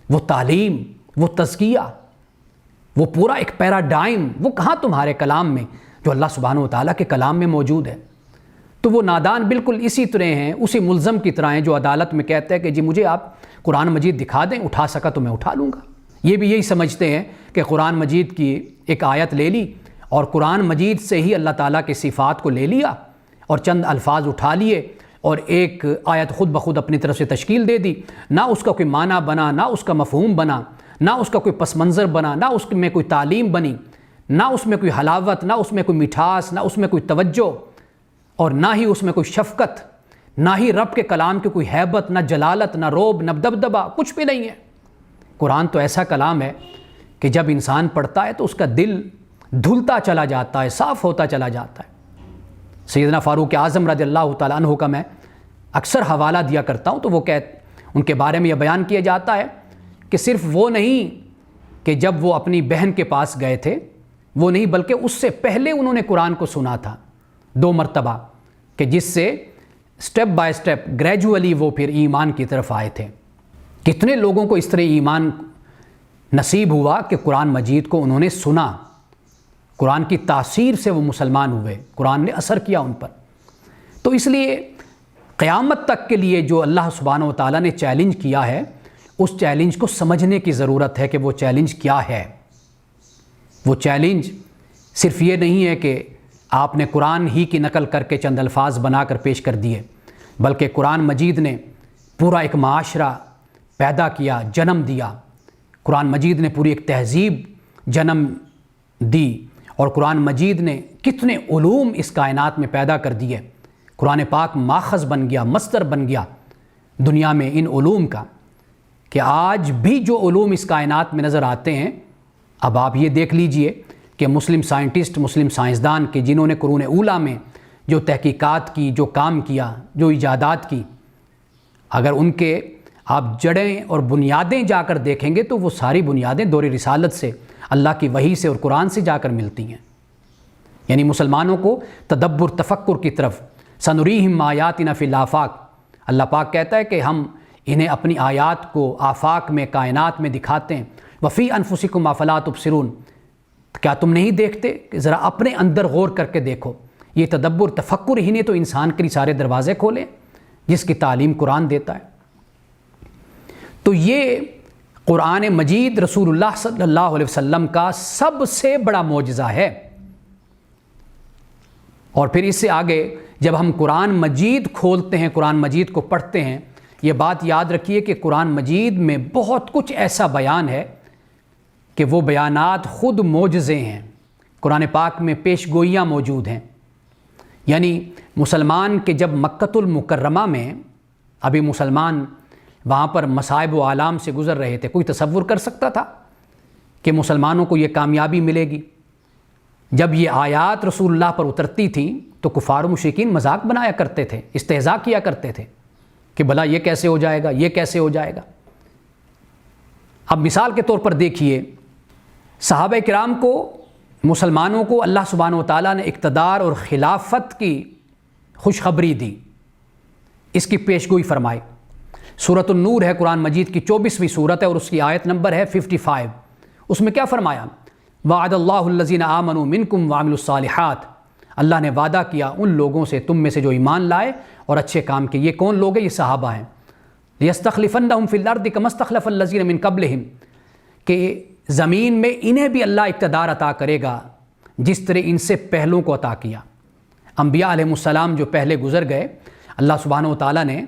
وہ تعلیم، وہ تزکیہ، وہ پورا ایک پیراڈائم، وہ کہاں تمہارے کلام میں جو اللہ سبحانہ و تعالیٰ کے کلام میں موجود ہے؟ تو وہ نادان بالکل اسی طرح ہیں، اسی ملزم کی طرح ہیں جو عدالت میں کہتے ہیں کہ جی مجھے آپ قرآن مجید دکھا دیں، اٹھا سکا تو میں اٹھا لوں گا۔ یہ بھی یہی سمجھتے ہیں کہ قرآن مجید کی ایک آیت لے لی اور قرآن مجید سے ہی اللہ تعالیٰ کی صفات کو لے لیا اور چند الفاظ اٹھا لیے اور ایک آیت خود بخود اپنی طرف سے تشکیل دے دی، نہ اس کا کوئی معنی بنا، نہ اس کا مفہوم بنا، نہ اس کا کوئی پس منظر بنا، نہ اس میں کوئی تعلیم بنی، نہ اس میں کوئی حلاوت، نہ اس میں کوئی مٹھاس، نہ اس میں کوئی توجہ، اور نہ ہی اس میں کوئی شفقت، نہ ہی رب کے کلام کی کوئی ہیبت، نہ جلالت، نہ روب، نہ دبدبہ، کچھ بھی نہیں ہے۔ قرآن تو ایسا کلام ہے کہ جب انسان پڑھتا ہے تو اس کا دل دھلتا چلا جاتا ہے، صاف ہوتا چلا جاتا ہے۔ سیدنا فاروق اعظم رضی اللہ تعالیٰ عنہ کا میں اکثر حوالہ دیا کرتا ہوں، تو وہ ان کے بارے میں یہ بیان کیا جاتا ہے کہ صرف وہ نہیں کہ جب وہ اپنی بہن کے پاس گئے تھے، وہ نہیں بلکہ اس سے پہلے انہوں نے قرآن کو سنا تھا 2 مرتبہ، کہ جس سے سٹیپ بائی سٹیپ گریجولی وہ پھر ایمان کی طرف آئے تھے۔ کتنے لوگوں کو اس طرح ایمان نصیب ہوا کہ قرآن مجید کو انہوں نے سنا، قرآن کی تاثیر سے وہ مسلمان ہوئے، قرآن نے اثر کیا ان پر۔ تو اس لیے قیامت تک کے لیے جو اللہ سبحانہ و تعالیٰ نے چیلنج کیا ہے، اس چیلنج کو سمجھنے کی ضرورت ہے کہ وہ چیلنج کیا ہے۔ وہ چیلنج صرف یہ نہیں ہے کہ آپ نے قرآن ہی کی نقل کر کے چند الفاظ بنا کر پیش کر دیے، بلکہ قرآن مجید نے پورا ایک معاشرہ پیدا کیا، جنم دیا۔ قرآن مجید نے پوری ایک تہذیب جنم دی، اور قرآن مجید نے کتنے علوم اس کائنات میں پیدا کر دیے۔ قرآن پاک ماخذ بن گیا، مصدر بن گیا دنیا میں ان علوم کا، کہ آج بھی جو علوم اس کائنات میں نظر آتے ہیں، اب آپ یہ دیکھ لیجئے کہ مسلم سائنٹسٹ، مسلم سائنسدان کہ جنہوں نے قرون اولیٰ میں جو تحقیقات کی، جو کام کیا، جو ایجادات کی، اگر ان کے آپ جڑیں اور بنیادیں جا کر دیکھیں گے تو وہ ساری بنیادیں دور رسالت سے، اللہ کی وحی سے اور قرآن سے جا کر ملتی ہیں۔ یعنی مسلمانوں کو تدبر، تفکر کی طرف، سنریہم آیاتنا فی الآفاق، اللہ پاک کہتا ہے کہ ہم انہیں اپنی آیات کو آفاق میں، کائنات میں دکھاتے ہیں۔ وفی انفسکم افلا تبصرون، کیا تم نہیں دیکھتے؟ کہ ذرا اپنے اندر غور کر کے دیکھو۔ یہ تدبر، تفکر ہی نے تو انسان کے لیے سارے دروازے کھولے، جس کی تعلیم قرآن دیتا ہے۔ تو یہ قرآن مجید رسول اللہ صلی اللہ علیہ وسلم کا سب سے بڑا معجزہ ہے۔ اور پھر اس سے آگے جب ہم قرآن مجید کھولتے ہیں، قرآن مجید کو پڑھتے ہیں، یہ بات یاد رکھیے کہ قرآن مجید میں بہت کچھ ایسا بیان ہے کہ وہ بیانات خود معجزے ہیں۔ قرآن پاک میں پیش گوئیاں موجود ہیں۔ یعنی مسلمان کے جب مکۃ المکرمہ میں، ابھی مسلمان وہاں پر مصائب و آلام سے گزر رہے تھے، کوئی تصور کر سکتا تھا کہ مسلمانوں کو یہ کامیابی ملے گی؟ جب یہ آیات رسول اللہ پر اترتی تھیں تو کفار و مشرکین مذاق بنایا کرتے تھے، استہزاء کیا کرتے تھے کہ بھلا یہ کیسے ہو جائے گا، یہ کیسے ہو جائے گا۔ اب مثال کے طور پر دیکھیے، صحابہ کرام کو، مسلمانوں کو اللہ سبحانہ و تعالیٰ نے اقتدار اور خلافت کی خوشخبری دی، اس کی پیشگوئی فرمائی۔ سورۃ النور ہے قرآن مجید کی 24ویں سورت ہے، اور اس کی آیت نمبر ہے 55۔ اس میں کیا فرمایا؟ وعد اللہ الذین آمنوا منکم وعملوا الصالحات، اللہ نے وعدہ کیا ان لوگوں سے، تم میں سے جو ایمان لائے اور اچھے کام کیے۔ یہ کون لوگ ہیں؟ یہ صحابہ ہیں۔ لیستخلفنہم فی الارض کما استخلف الذین من قبلہم، کہ زمین میں انہیں بھی اللہ اقتدار عطا کرے گا جس طرح ان سے پہلوں کو عطا کیا۔ انبیاء علیہ السلام جو پہلے گزر گئے، اللہ سبحانہ و تعالیٰ نے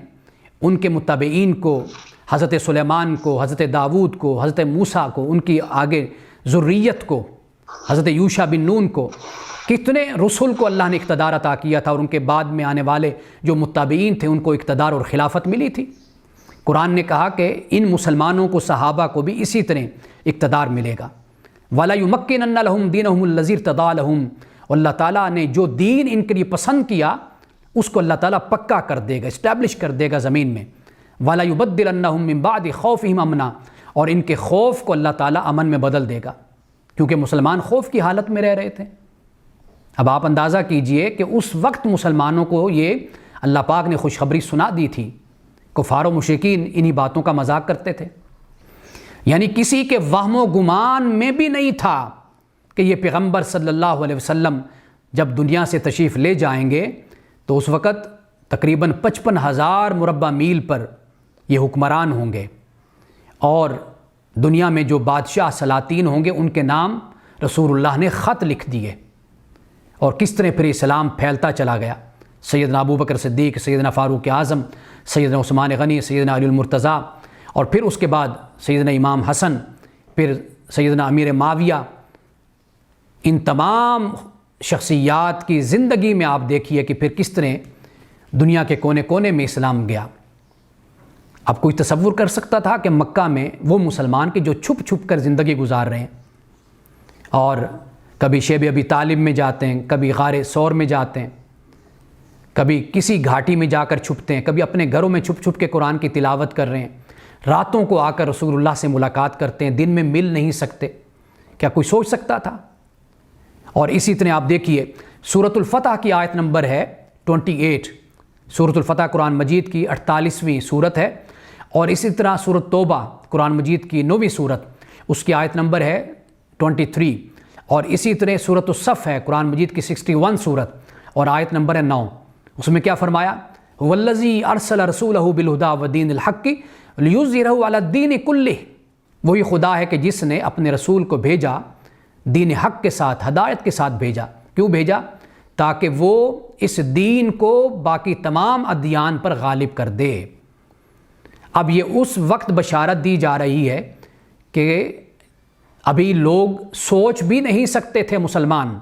ان کے متبعین کو، حضرت سلیمان کو، حضرت داود کو، حضرت موسیٰ کو، ان کی آگے ذریت کو، حضرت یوشع بن نون کو، کتنے رسول کو اللہ نے اقتدار عطا کیا تھا، اور ان کے بعد میں آنے والے جو متبعین تھے ان کو اقتدار اور خلافت ملی تھی۔ قرآن نے کہا کہ ان مسلمانوں کو، صحابہ کو بھی اسی طرح اقتدار ملے گا۔ وَلَيُمَكِّنَنَّ لَهُمْ دِينَهُمُ الَّذِي ارْتَضَىٰ لَهُمْ، اور اللہ تعالیٰ نے جو دین ان کے لیے پسند کیا اس کو اللہ تعالیٰ پکا کر دے گا، اسٹیبلش کر دے گا زمین میں۔ وَلَيُبَدِّلَنَّهُم مِّن بَعْدِ خَوْفِهِمْ أَمْنًا، اور ان کے خوف کو اللہ تعالیٰ امن میں بدل دے گا، کیونکہ مسلمان خوف کی حالت میں رہ رہے تھے۔ اب آپ اندازہ کیجئے کہ اس وقت مسلمانوں کو یہ اللہ پاک نے خوشخبری سنا دی تھی، کفار و مشرکین انہی باتوں کا مذاق کرتے تھے۔ یعنی کسی کے وہم و گمان میں بھی نہیں تھا کہ یہ پیغمبر صلی اللہ علیہ وسلم جب دنیا سے تشریف لے جائیں گے تو اس وقت تقریباً 55,000 مربع میل پر یہ حکمران ہوں گے، اور دنیا میں جو بادشاہ سلاطین ہوں گے ان کے نام رسول اللہ نے خط لکھ دیے، اور کس طرح پھر اسلام پھیلتا چلا گیا۔ سیدنا ابو بکر صدیق، سیدنا فاروق اعظم، سیدنا عثمان غنی، سیدنا علی المرتضیٰ، اور پھر اس کے بعد سیدنا امام حسن، پھر سیدنا امیر معاویہ. ان تمام شخصیات کی زندگی میں آپ دیکھیے کہ پھر کس طرح دنیا کے کونے کونے میں اسلام گیا. اب کوئی تصور کر سکتا تھا کہ مکہ میں وہ مسلمان کے جو چھپ چھپ کر زندگی گزار رہے ہیں، اور کبھی شیب ابی طالب میں جاتے ہیں، کبھی غار ثور میں جاتے ہیں، کبھی کسی گھاٹی میں جا کر چھپتے ہیں، کبھی اپنے گھروں میں چھپ چھپ کے قرآن کی تلاوت کر رہے ہیں، راتوں کو آ کر رسول اللہ سے ملاقات کرتے ہیں، دن میں مل نہیں سکتے. کیا کوئی سوچ سکتا تھا؟ اور اسی طرح آپ دیکھیے سورۃ الفتح کی آیت نمبر ہے 28. سورۃ الفتح قرآن مجید کی 48ویں سورت ہے، اور اسی طرح سورۃ توبہ قرآن مجید کی 9ویں سورت، اس کی آیت نمبر ہے 23. اور اسی طرح سورۃ الصف ہے قرآن مجید کی 61 سورت، اور آیت نمبر ہے 9. اس میں کیا فرمایا؟ والذی ارسل رسولہ بالہدی ودین الحق لیظہرہ علی الدین کلہ. وہی خدا ہے کہ جس نے اپنے رسول کو بھیجا دین حق کے ساتھ، ہدایت کے ساتھ بھیجا. کیوں بھیجا؟ تاکہ وہ اس دین کو باقی تمام ادیان پر غالب کر دے. اب یہ اس وقت بشارت دی جا رہی ہے کہ ابھی لوگ سوچ بھی نہیں سکتے تھے مسلمان،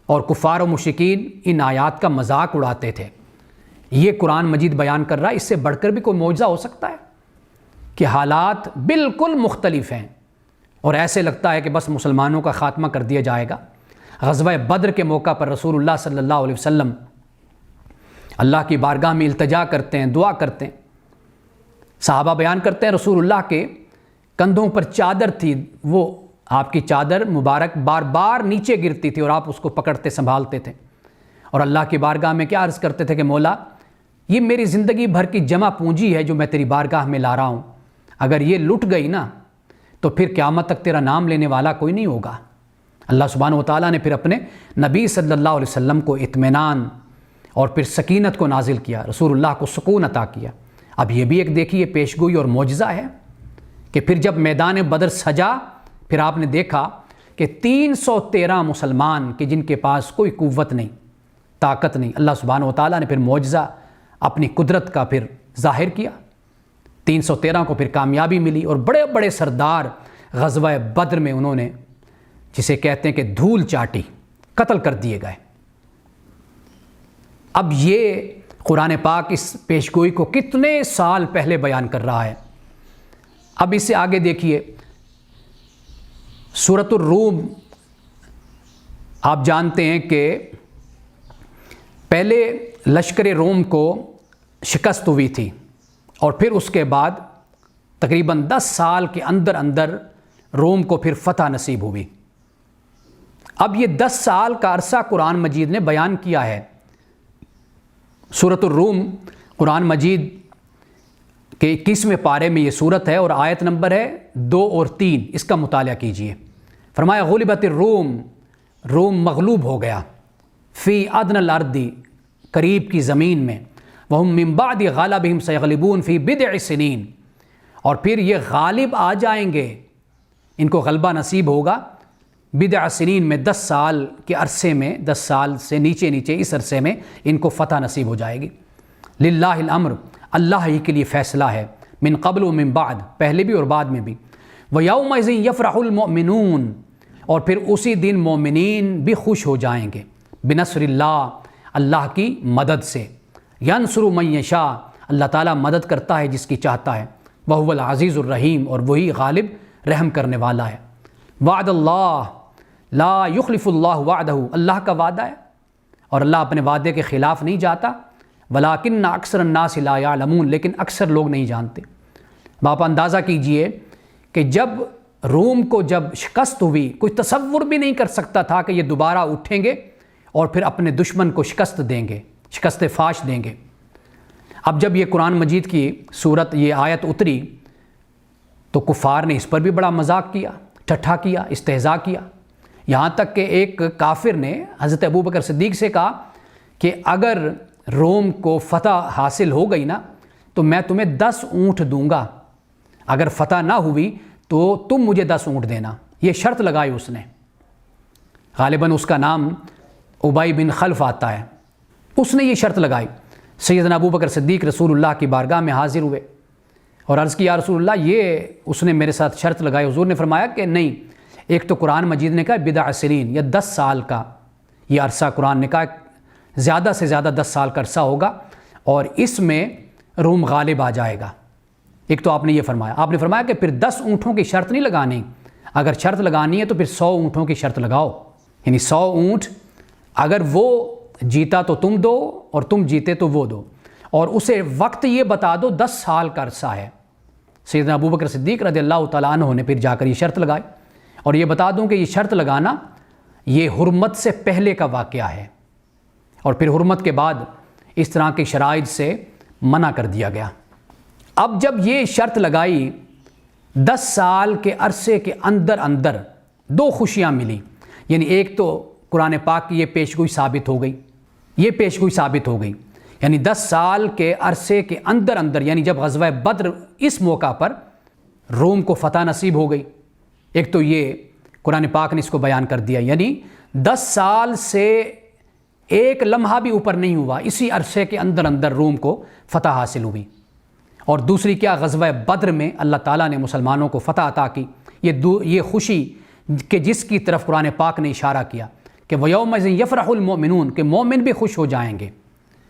اور کفار و مشرکین ان آیات کا مذاق اڑاتے تھے. یہ قرآن مجید بیان کر رہا ہے. اس سے بڑھ کر بھی کوئی معجزہ ہو سکتا ہے کہ حالات بالکل مختلف ہیں اور ایسے لگتا ہے کہ بس مسلمانوں کا خاتمہ کر دیا جائے گا. غزوہ بدر کے موقع پر رسول اللہ صلی اللہ علیہ وسلم اللہ کی بارگاہ میں التجا کرتے ہیں، دعا کرتے ہیں. صحابہ بیان کرتے ہیں رسول اللہ کے کندھوں پر چادر تھی، وہ آپ کی چادر مبارک بار بار نیچے گرتی تھی اور آپ اس کو پکڑتے سنبھالتے تھے، اور اللہ کی بارگاہ میں کیا عرض کرتے تھے کہ مولا یہ میری زندگی بھر کی جمع پونجی ہے جو میں تیری بارگاہ میں لا رہا ہوں، اگر یہ لٹ گئی نا تو پھر قیامت تک تیرا نام لینے والا کوئی نہیں ہوگا. اللہ سبحانہ و تعالیٰ نے پھر اپنے نبی صلی اللہ علیہ وسلم کو اطمینان اور پھر سکینت کو نازل کیا، رسول اللہ کو سکون عطا کیا. اب یہ بھی ایک دیکھیے پیشگوئی اور معجزہ ہے کہ پھر جب میدان بدر سجا، پھر آپ نے دیکھا کہ 313 مسلمان کہ جن کے پاس کوئی قوت نہیں، طاقت نہیں، اللہ سبحانہ و تعالیٰ نے پھر معجزہ اپنی قدرت کا پھر ظاہر کیا. 313 کو پھر کامیابی ملی، اور بڑے بڑے سردار غزوہ بدر میں انہوں نے جسے کہتے ہیں کہ دھول چاٹی، قتل کر دیے گئے. اب یہ قرآن پاک اس پیشگوئی کو کتنے سال پہلے بیان کر رہا ہے. اب اس سے آگے دیکھیے سورۃ الروم. آپ جانتے ہیں کہ پہلے لشکر روم کو شکست ہوئی تھی، اور پھر اس کے بعد تقریباً 10 سال کے اندر اندر روم کو پھر فتح نصیب ہوئی. اب یہ 10 سال کا عرصہ قرآن مجید نے بیان کیا ہے. سورۃ الروم قرآن مجید کے 21ویں پارے میں یہ سورت ہے، اور آیت نمبر ہے 2 اور 3. اس کا مطالعہ کیجئے. فرمایا غلبت الروم، روم مغلوب ہو گیا، فی ادنی الارض، قریب کی زمین میں، وہم من بعد غلبہم سیغلبون فی بضع سنین، اور پھر یہ غالب آ جائیں گے، ان کو غلبہ نصیب ہوگا بضع سنین میں، 10 سال کے عرصے میں، 10 سال سے نیچے اس عرصے میں ان کو فتح نصیب ہو جائے گی. للہ الامر، اللہ ہی کے لیے فیصلہ ہے، من قبل و من بعد، پہلے بھی اور بعد میں بھی. وَيَوْمَئِذٍ يَفْرَحُ الْمُؤْمِنُونَ، اور پھر اسی دن مومنین بھی خوش ہو جائیں گے، بنصر اللہ، اللہ کی مدد سے. يَنْصُرُ مَن يَشَاءُ، اللہ تعالیٰ مدد کرتا ہے جس کی چاہتا ہے. وَهُوَ الْعَزِيزُ الرَّحِيمُ، اور وہی غالب رحم کرنے والا ہے. وعد اللہ لا یخلف اللہ وعدہ، اللہ کا وعدہ ہے اور اللہ اپنے وعدے کے خلاف نہیں جاتا. ولیکن اکثر الناس لا یعلمون، لیکن اکثر لوگ نہیں جانتے. آپ اندازہ کیجئے کہ جب روم کو جب شکست ہوئی، کوئی تصور بھی نہیں کر سکتا تھا کہ یہ دوبارہ اٹھیں گے اور پھر اپنے دشمن کو شکست دیں گے، شکست فاش دیں گے. اب جب یہ قرآن مجید کی صورت، یہ آیت اتری تو کفار نے اس پر بھی بڑا مذاق کیا، ٹھٹھا کیا، استہزاء کیا. یہاں تک کہ ایک کافر نے حضرت ابو بکر صدیق سے کہا کہ اگر روم کو فتح حاصل ہو گئی نا تو میں تمہیں 10 اونٹ دوں گا، اگر فتح نہ ہوئی تو تم مجھے 10 اونٹ دینا. یہ شرط لگائی اس نے. غالباً اس کا نام ابی بن خلف آتا ہے. اس نے یہ شرط لگائی۔ سیدنا ابو بکر صدیق رسول اللہ کی بارگاہ میں حاضر ہوئے اور عرض کیا رسول اللہ یہ اس نے میرے ساتھ شرط لگائی۔ حضور نے فرمایا کہ نہیں، ایک تو قرآن مجید نے کہا بضع سنین یا 10 سال کا یہ عرصہ، قرآن نے کہا زیادہ سے زیادہ 10 سال کا عرصہ ہوگا اور اس میں روم غالب آ جائے گا۔ ایک تو آپ نے یہ فرمایا، آپ نے فرمایا کہ پھر 10 اونٹوں کی شرط نہیں لگانی، اگر شرط لگانی ہے تو پھر 100 اونٹوں کی شرط لگاؤ، یعنی 100 اونٹ اگر وہ جیتا تو تم دو اور تم جیتے تو وہ دو، اور اسے وقت یہ بتا دو 10 سال کا عرصہ ہے۔ سیدنا ابو بکر صدیق رضی اللہ تعالیٰ عنہ نے پھر جا کر یہ شرط لگائی، اور یہ بتا دوں کہ یہ شرط لگانا یہ حرمت سے پہلے کا واقعہ ہے، اور پھر حرمت کے بعد اس طرح کے شرائط سے منع کر دیا گیا۔ اب جب یہ شرط لگائی 10 سال کے عرصے کے اندر اندر 2 خوشیاں ملی، یعنی ایک تو قرآن پاک کی یہ پیشگوئی ثابت ہو گئی، یعنی 10 سال کے عرصے کے اندر اندر، یعنی جب غزوہ بدر اس موقع پر روم کو فتح نصیب ہو گئی، ایک تو یہ قرآن پاک نے اس کو بیان کر دیا، یعنی 10 سال سے ایک لمحہ بھی اوپر نہیں ہوا، اسی عرصے کے اندر اندر روم کو فتح حاصل ہوئی۔ اور دوسری کیا، غزوہ بدر میں اللہ تعالیٰ نے مسلمانوں کو فتح عطا کی، یہ خوشی کہ جس کی طرف قرآن پاک نے اشارہ کیا کہ وَيَوْمَئِذٍ يَفْرَحُ الْمُؤْمِنُونَ، کہ مومن بھی خوش ہو جائیں گے۔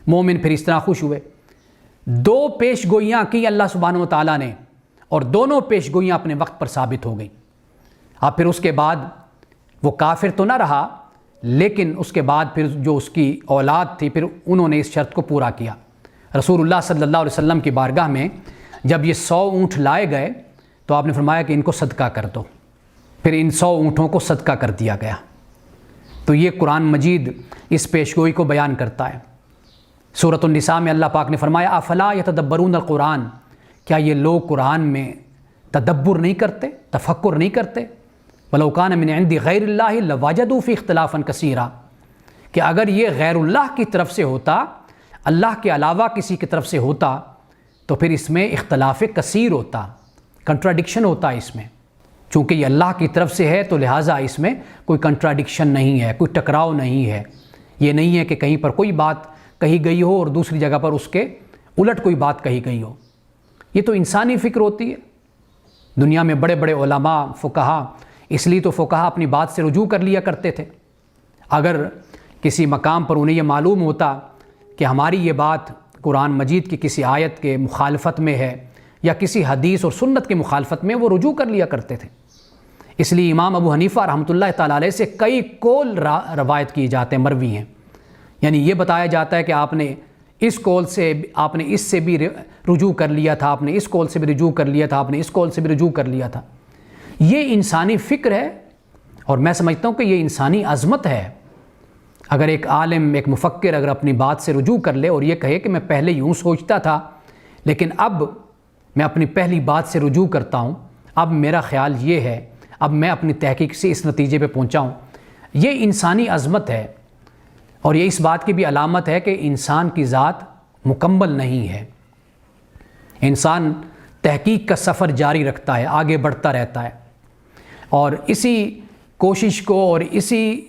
مومن پھر اس طرح خوش ہوئے۔ 2 پیشگوئیاں کی اللہ سبحانہ وتعالیٰ نے، اور دونوں پیشگوئیاں اپنے وقت پر ثابت ہو گئیں۔ اب پھر اس کے بعد وہ کافر تو نہ رہا، لیکن اس کے بعد پھر جو اس کی اولاد تھی پھر انہوں نے اس شرط کو پورا کیا۔ رسول اللہ صلی اللہ علیہ وسلم کی بارگاہ میں جب یہ 100 اونٹ لائے گئے تو آپ نے فرمایا کہ ان کو صدقہ کر دو، پھر ان 100 اونٹوں کو صدقہ کر دیا گیا۔ تو یہ قرآن مجید اس پیشگوئی کو بیان کرتا ہے۔ سورۃ النساء میں اللہ پاک نے فرمایا افلا یتدبرون القرآن، کیا یہ لوگ قرآن میں تدبر نہیں کرتے، تفکر نہیں کرتے؟ وَلَوْ كَانَ مِنْ عِنْدِ غَيْرِ اللَّهِ لَوَجَدُوا فِي اخْتِلَافًا كَثِيرًا، کہ اگر یہ غیر اللہ کی طرف سے ہوتا، اللہ کے علاوہ کسی کی طرف سے ہوتا تو پھر اس میں اختلاف کثیر ہوتا، کنٹراڈکشن ہوتا اس میں۔ چونکہ یہ اللہ کی طرف سے ہے تو لہٰذا اس میں کوئی کنٹراڈکشن نہیں ہے، کوئی ٹکراؤ نہیں ہے۔ یہ نہیں ہے کہ کہیں پر کوئی بات کہی گئی ہو اور دوسری جگہ پر اس کے الٹ کوئی بات کہی گئی ہو۔ یہ تو انسانی فکر ہوتی ہے۔ دنیا میں بڑے بڑے علماء، فقہا، اس لیے تو فقہا اپنی بات سے رجوع کر لیا کرتے تھے۔ اگر کسی مقام پر انہیں یہ معلوم ہوتا کہ ہماری یہ بات قرآن مجید کی کسی آیت کے مخالفت میں ہے یا کسی حدیث اور سنت کے مخالفت میں، وہ رجوع کر لیا کرتے تھے۔ اس لیے امام ابو حنیفہ رحمۃ اللہ تعالیٰ علیہ سے کئی قول روایت کیے جاتے ہیں، مروی ہیں، یعنی یہ بتایا جاتا ہے کہ آپ نے اس قول سے، آپ نے اس سے بھی رجوع کر لیا تھا، آپ نے اس قول سے بھی رجوع کر لیا تھا، آپ نے اس قول سے بھی رجوع کر لیا تھا۔ یہ انسانی فکر ہے، اور میں سمجھتا ہوں کہ یہ انسانی عظمت ہے۔ اگر ایک عالم، ایک مفکر اگر اپنی بات سے رجوع کر لے اور یہ کہے کہ میں پہلے یوں سوچتا تھا لیکن اب میں اپنی پہلی بات سے رجوع کرتا ہوں، اب میرا خیال یہ ہے، اب میں اپنی تحقیق سے اس نتیجے پہ پہنچا ہوں، یہ انسانی عظمت ہے۔ اور یہ اس بات کی بھی علامت ہے کہ انسان کی ذات مکمل نہیں ہے۔ انسان تحقیق کا سفر جاری رکھتا ہے، آگے بڑھتا رہتا ہے، اور اسی کوشش کو اور اسی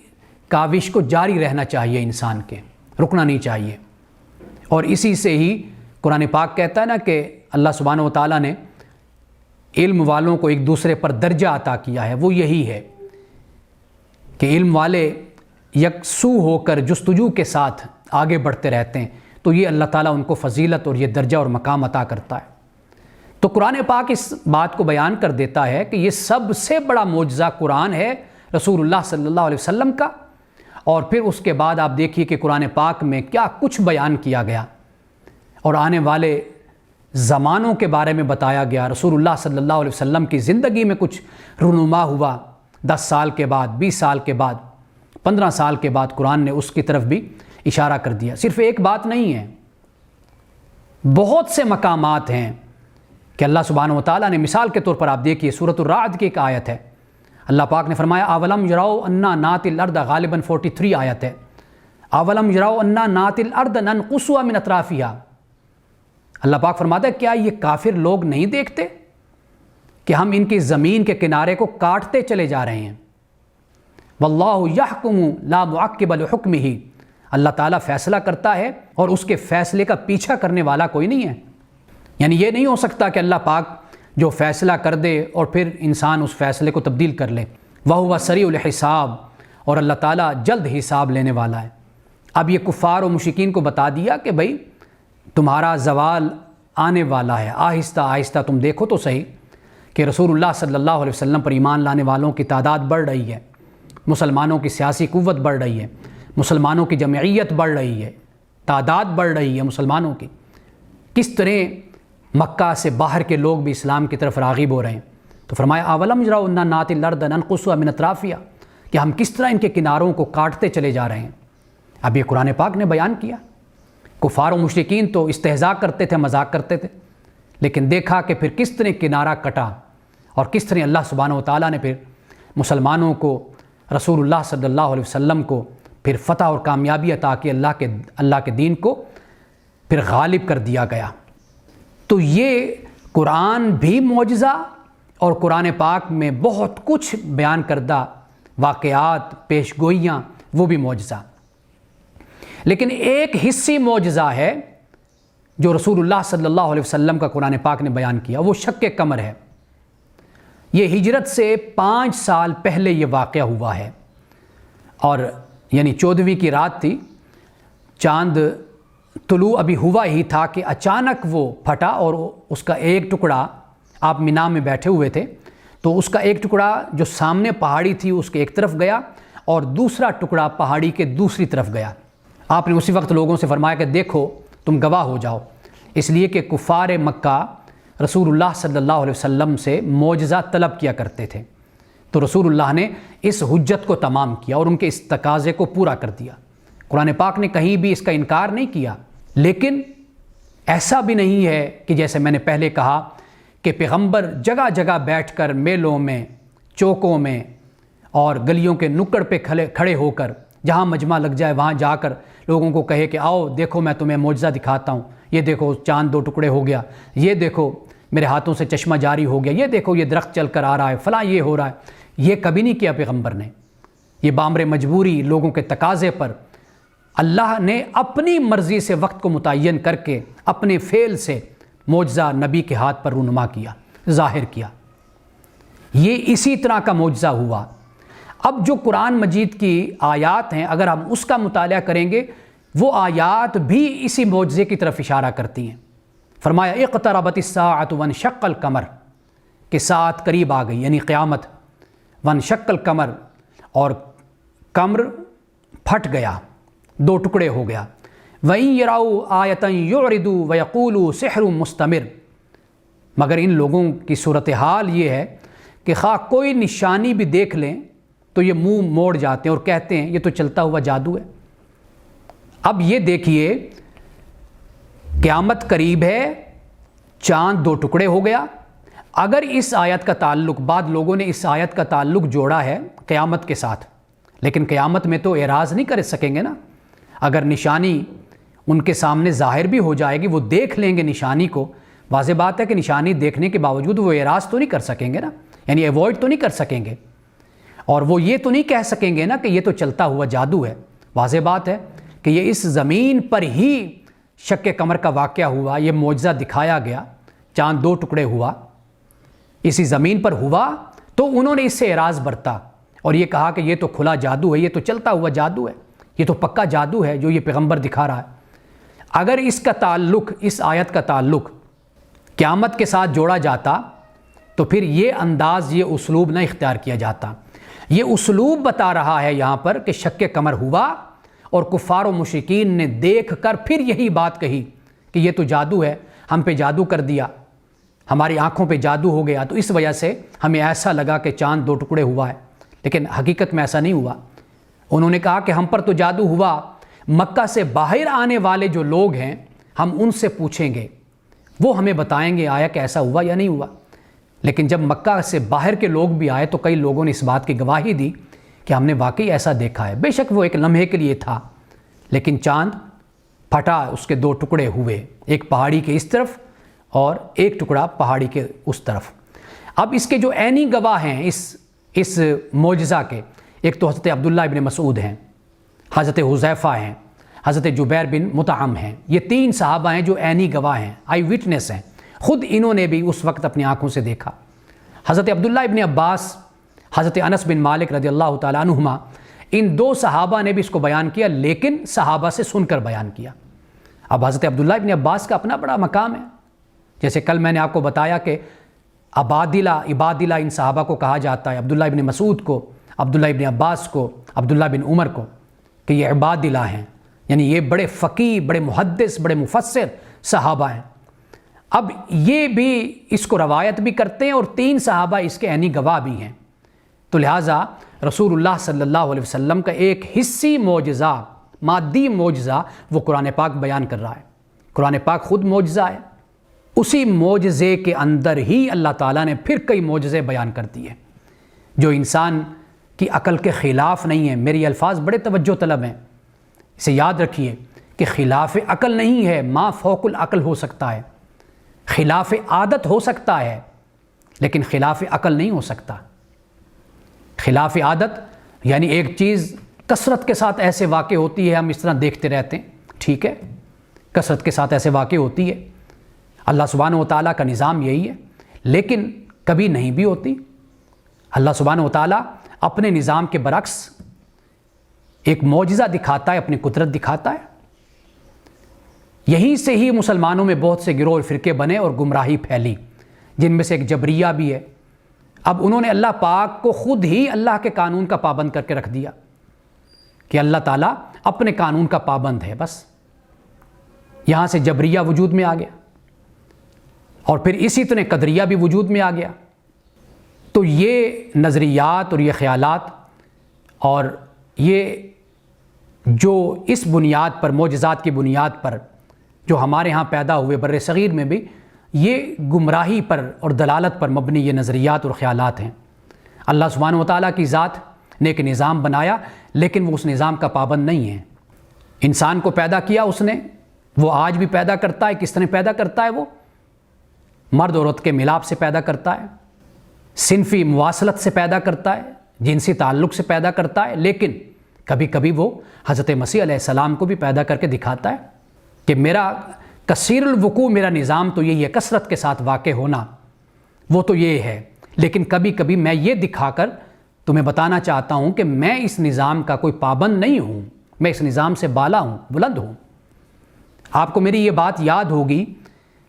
کاوش کو جاری رہنا چاہیے، انسان کے رکنا نہیں چاہیے۔ اور اسی سے ہی قرآن پاک کہتا ہے نا کہ اللہ سبحانہ وتعالیٰ نے علم والوں کو ایک دوسرے پر درجہ عطا کیا ہے، وہ یہی ہے کہ علم والے یکسو ہو کر جستجو کے ساتھ آگے بڑھتے رہتے ہیں، تو یہ اللہ تعالیٰ ان کو فضیلت اور یہ درجہ اور مقام عطا کرتا ہے۔ تو قرآن پاک اس بات کو بیان کر دیتا ہے کہ یہ سب سے بڑا معجزہ قرآن ہے رسول اللہ صلی اللہ علیہ وسلم کا۔ اور پھر اس کے بعد آپ دیکھیے کہ قرآن پاک میں کیا کچھ بیان کیا گیا اور آنے والے زمانوں کے بارے میں بتایا گیا۔ رسول اللہ صلی اللہ علیہ وسلم کی زندگی میں کچھ رونما ہوا، 10 سال کے بعد، 20 سال کے بعد، 15 سال کے بعد قرآن نے اس کی طرف بھی اشارہ کر دیا۔ صرف ایک بات نہیں ہے، بہت سے مقامات ہیں کہ اللہ سبحانہ وتعالیٰ نے، مثال کے طور پر آپ دیکھیے سورۃ الرعد کی ایک آیت ہے، اللہ پاک نے فرمایا اولم یروا انا ناتی الارض، غالباً 43 آیت ہے، اولم یروا انا ناتی الارض ننقصها من اطرافها۔ اللہ پاک فرماتا ہے کیا یہ کافر لوگ نہیں دیکھتے کہ ہم ان کی زمین کے کنارے کو کاٹتے چلے جا رہے ہیں؟ واللہ یحکم لا معقب لحکمہ، اللہ تعالیٰ فیصلہ کرتا ہے اور اس کے فیصلے کا پیچھا کرنے والا کوئی نہیں ہے. یعنی یہ نہیں ہو سکتا کہ اللہ پاک جو فیصلہ کر دے اور پھر انسان اس فیصلے کو تبدیل کر لے. وَهُوَ سَرِيعُ الْحِسَابِ، اور اللہ تعالیٰ جلد حساب لینے والا ہے. اب یہ کفار و مشرکین کو بتا دیا کہ بھئی تمہارا زوال آنے والا ہے، آہستہ آہستہ تم دیکھو تو صحیح کہ رسول اللہ صلی اللہ علیہ وسلم پر ایمان لانے والوں کی تعداد بڑھ رہی ہے، مسلمانوں کی سیاسی قوت بڑھ رہی ہے، مسلمانوں کی جمعیت بڑھ رہی ہے، تعداد بڑھ رہی ہے مسلمانوں کی. کس طرح مکہ سے باہر کے لوگ بھی اسلام کی طرف راغب ہو رہے ہیں. تو فرمایا اولم یروا انا ناتی الارض ننقصها من اطرافها، کہ ہم کس طرح ان کے کناروں کو کاٹتے چلے جا رہے ہیں. اب یہ قرآن پاک نے بیان کیا. کفار و مشرکین تو استہزاء کرتے تھے، مذاق کرتے تھے، لیکن دیکھا کہ پھر کس طرح کنارہ کٹا اور کس طرح اللہ سبحانہ و تعالیٰ نے پھر مسلمانوں کو، رسول اللہ صلی اللہ علیہ وسلم کو پھر فتح اور کامیابی عطا کی، اللہ کے دین کو پھر غالب کر دیا گیا. تو یہ قرآن بھی معجزہ اور قرآن پاک میں بہت کچھ بیان کردہ واقعات، پیش گوئیاں، وہ بھی معجزہ. لیکن ایک حصی معجزہ ہے جو رسول اللہ صلی اللہ علیہ وسلم کا قرآن پاک نے بیان کیا، وہ شق قمر ہے. یہ ہجرت سے 5 سال پہلے یہ واقعہ ہوا ہے، اور یعنی 14ویں کی رات تھی، چاند طلوع ابھی ہوا ہی تھا کہ اچانک وہ پھٹا اور اس کا ایک ٹکڑا، آپ مینا میں بیٹھے ہوئے تھے تو اس کا ایک ٹکڑا جو سامنے پہاڑی تھی اس کے ایک طرف گیا اور دوسرا ٹکڑا پہاڑی کے دوسری طرف گیا. آپ نے اسی وقت لوگوں سے فرمایا کہ دیکھو تم گواہ ہو جاؤ، اس لیے کہ کفار مکہ رسول اللہ صلی اللہ علیہ وسلم سے معجزہ طلب کیا کرتے تھے. تو رسول اللہ نے اس حجت کو تمام کیا اور ان کے اس تقاضے کو پورا کر دیا. قرآن پاک نے کہیں بھی اس کا انکار نہیں کیا. لیکن ایسا بھی نہیں ہے کہ جیسے میں نے پہلے کہا کہ پیغمبر جگہ جگہ بیٹھ کر میلوں میں، چوکوں میں اور گلیوں کے نکڑ پہ کھڑے ہو کر جہاں مجمع لگ جائے وہاں جا کر لوگوں کو کہے کہ آؤ دیکھو میں تمہیں معجزہ دکھاتا ہوں، یہ دیکھو چاند 2 ٹکڑے ہو گیا، یہ دیکھو میرے ہاتھوں سے چشمہ جاری ہو گیا، یہ دیکھو یہ درخت چل کر آ رہا ہے، فلاں یہ ہو رہا ہے. یہ کبھی نہیں کیا پیغمبر نے. یہ بامر مجبوری، لوگوں کے تقاضے پر اللہ نے اپنی مرضی سے وقت کو متعین کر کے اپنے فعل سے معجزہ نبی کے ہاتھ پر رونما کیا، ظاہر کیا. یہ اسی طرح کا معجزہ ہوا. اب جو قرآن مجید کی آیات ہیں اگر ہم اس کا مطالعہ کریں گے، وہ آیات بھی اسی معجزے کی طرف اشارہ کرتی ہیں. فرمایا اقتربت الساعۃ وانشق القمر، کہ ساعت قریب آ گئی یعنی قیامت. وانشق القمر، اور قمر پھٹ گیا، 2 ٹکڑے ہو گیا. وَإِن يَرَوْا آیَةً يُعْرِضُوا وَيَقُولُوا سِحْرٌ مُسْتَمِرٌ، مگر ان لوگوں کی صورتحال یہ ہے کہ خواہ کوئی نشانی بھی دیکھ لیں تو یہ منہ موڑ جاتے ہیں اور کہتے ہیں یہ تو چلتا ہوا جادو ہے. اب یہ دیکھیے قیامت قریب ہے، چاند 2 ٹکڑے ہو گیا. اگر اس آیت کا تعلق، بعض لوگوں نے اس آیت کا تعلق جوڑا ہے قیامت کے ساتھ، لیکن قیامت میں تو اعراض نہیں کر سکیں گے نا. اگر نشانی ان کے سامنے ظاہر بھی ہو جائے گی، وہ دیکھ لیں گے نشانی کو، واضح بات ہے کہ نشانی دیکھنے کے باوجود وہ اعراض تو نہیں کر سکیں گے نا، یعنی ایوائڈ تو نہیں کر سکیں گے. اور وہ یہ تو نہیں کہہ سکیں گے نا کہ یہ تو چلتا ہوا جادو ہے. واضح بات ہے کہ یہ اس زمین پر ہی شق قمر کا واقعہ ہوا، یہ معجزہ دکھایا گیا، چاند 2 ٹکڑے ہوا، اسی زمین پر ہوا. تو انہوں نے اس سے اعراض برتا اور یہ کہا کہ یہ تو کھلا جادو ہے، یہ تو چلتا ہوا جادو ہے، یہ تو پکا جادو ہے جو یہ پیغمبر دکھا رہا ہے. اگر اس کا تعلق، اس آیت کا تعلق قیامت کے ساتھ جوڑا جاتا تو پھر یہ انداز، یہ اسلوب نہ اختیار کیا جاتا. یہ اسلوب بتا رہا ہے یہاں پر کہ شق قمر ہوا اور کفار و مشرکین نے دیکھ کر پھر یہی بات کہی کہ یہ تو جادو ہے، ہم پہ جادو کر دیا، ہماری آنکھوں پہ جادو ہو گیا، تو اس وجہ سے ہمیں ایسا لگا کہ چاند 2 ٹکڑے ہوا ہے. لیکن حقیقت میں ایسا نہیں ہوا. انہوں نے کہا کہ ہم پر تو جادو ہوا، مکہ سے باہر آنے والے جو لوگ ہیں ہم ان سے پوچھیں گے، وہ ہمیں بتائیں گے آیا کہ ایسا ہوا یا نہیں ہوا. لیکن جب مکہ سے باہر کے لوگ بھی آئے تو کئی لوگوں نے اس بات کی گواہی دی کہ ہم نے واقعی ایسا دیکھا ہے. بے شک وہ ایک لمحے کے لیے تھا، لیکن چاند پھٹا، اس کے 2 ٹکڑے ہوئے، ایک پہاڑی کے اس طرف اور ایک ٹکڑا پہاڑی کے اس طرف. اب اس کے جو عینی گواہ ہیں اس معجزہ کے، ایک تو حضرت عبداللہ ابن مسعود ہیں، حضرت حذیفہ ہیں، حضرت جبیر بن مطعم ہیں۔ یہ 3 صحابہ ہیں جو عینی گواہ ہیں، آئی وٹنس ہیں، خود انہوں نے بھی اس وقت اپنی آنکھوں سے دیکھا۔ حضرت عبداللہ ابن عباس، حضرت انس بن مالک رضی اللہ تعالیٰ عنہما، ان 2 صحابہ نے بھی اس کو بیان کیا، لیکن صحابہ سے سن کر بیان کیا۔ اب حضرت عبداللہ ابن عباس کا اپنا بڑا مقام ہے، جیسے کل میں نے آپ کو بتایا کہ عبادلہ ان صحابہ کو کہا جاتا ہے، عبداللہ ابن مسعود کو، عبداللہ ابن عباس کو، عبداللہ بن عمر کو، کہ یہ عبادلہ ہیں، یعنی یہ بڑے فقیہ، بڑے محدث، بڑے مفسر صحابہ ہیں۔ اب یہ بھی اس کو روایت بھی کرتے ہیں اور 3 صحابہ اس کے عینی گواہ بھی ہیں، تو لہٰذا رسول اللہ صلی اللہ علیہ وسلم کا ایک حصی معجزہ، مادی معجزہ وہ قرآن پاک بیان کر رہا ہے۔ قرآن پاک خود معجزہ ہے، اسی معجزے کے اندر ہی اللہ تعالیٰ نے پھر کئی معجزے بیان کر دیے جو انسان کی عقل کے خلاف نہیں ہیں۔ میری الفاظ بڑے توجہ طلب ہیں، اسے یاد رکھیے کہ خلاف عقل نہیں ہے، ما فوق العقل ہو سکتا ہے، خلاف عادت ہو سکتا ہے، لیکن خلاف عقل نہیں ہو سکتا۔ خلاف عادت یعنی ایک چیز کثرت کے ساتھ ایسے واقع ہوتی ہے، ہم اس طرح دیکھتے رہتے ہیں، ٹھیک ہے، کثرت کے ساتھ ایسے واقع ہوتی ہے، اللہ سبحانہ و تعالیٰ کا نظام یہی ہے، لیکن کبھی نہیں بھی ہوتی۔ اللہ سبحانہ و تعالیٰ اپنے نظام کے برعکس ایک معجزہ دکھاتا ہے، اپنی قدرت دکھاتا ہے۔ یہیں سے ہی مسلمانوں میں بہت سے گروہ اور فرقے بنے اور گمراہی پھیلی، جن میں سے ایک جبریہ بھی ہے۔ اب انہوں نے اللہ پاک کو خود ہی اللہ کے قانون کا پابند کر کے رکھ دیا کہ اللہ تعالیٰ اپنے قانون کا پابند ہے، بس یہاں سے جبریہ وجود میں آ گیا، اور پھر اسی طرح قدریہ بھی وجود میں آ گیا۔ تو یہ نظریات اور یہ خیالات اور یہ جو اس بنیاد پر، معجزات کی بنیاد پر جو ہمارے ہاں پیدا ہوئے بر صغیر میں بھی، یہ گمراہی پر اور دلالت پر مبنی یہ نظریات اور خیالات ہیں۔ اللہ سبحانہ و تعالیٰ کی ذات نے ایک نظام بنایا، لیکن وہ اس نظام کا پابند نہیں ہے۔ انسان کو پیدا کیا اس نے، وہ آج بھی پیدا کرتا ہے۔ کس طرح پیدا کرتا ہے؟ وہ مرد عورت کے ملاپ سے پیدا کرتا ہے، صنفی مواصلت سے پیدا کرتا ہے، جنسی تعلق سے پیدا کرتا ہے، لیکن کبھی کبھی وہ حضرت مسیح علیہ السلام کو بھی پیدا کر کے دکھاتا ہے کہ میرا کثیر الوقوع میرا نظام تو یہی ہے، کثرت کے ساتھ واقع ہونا وہ تو یہ ہے، لیکن کبھی کبھی میں یہ دکھا کر تمہیں بتانا چاہتا ہوں کہ میں اس نظام کا کوئی پابند نہیں ہوں، میں اس نظام سے بالا ہوں، بلند ہوں۔ آپ کو میری یہ بات یاد ہوگی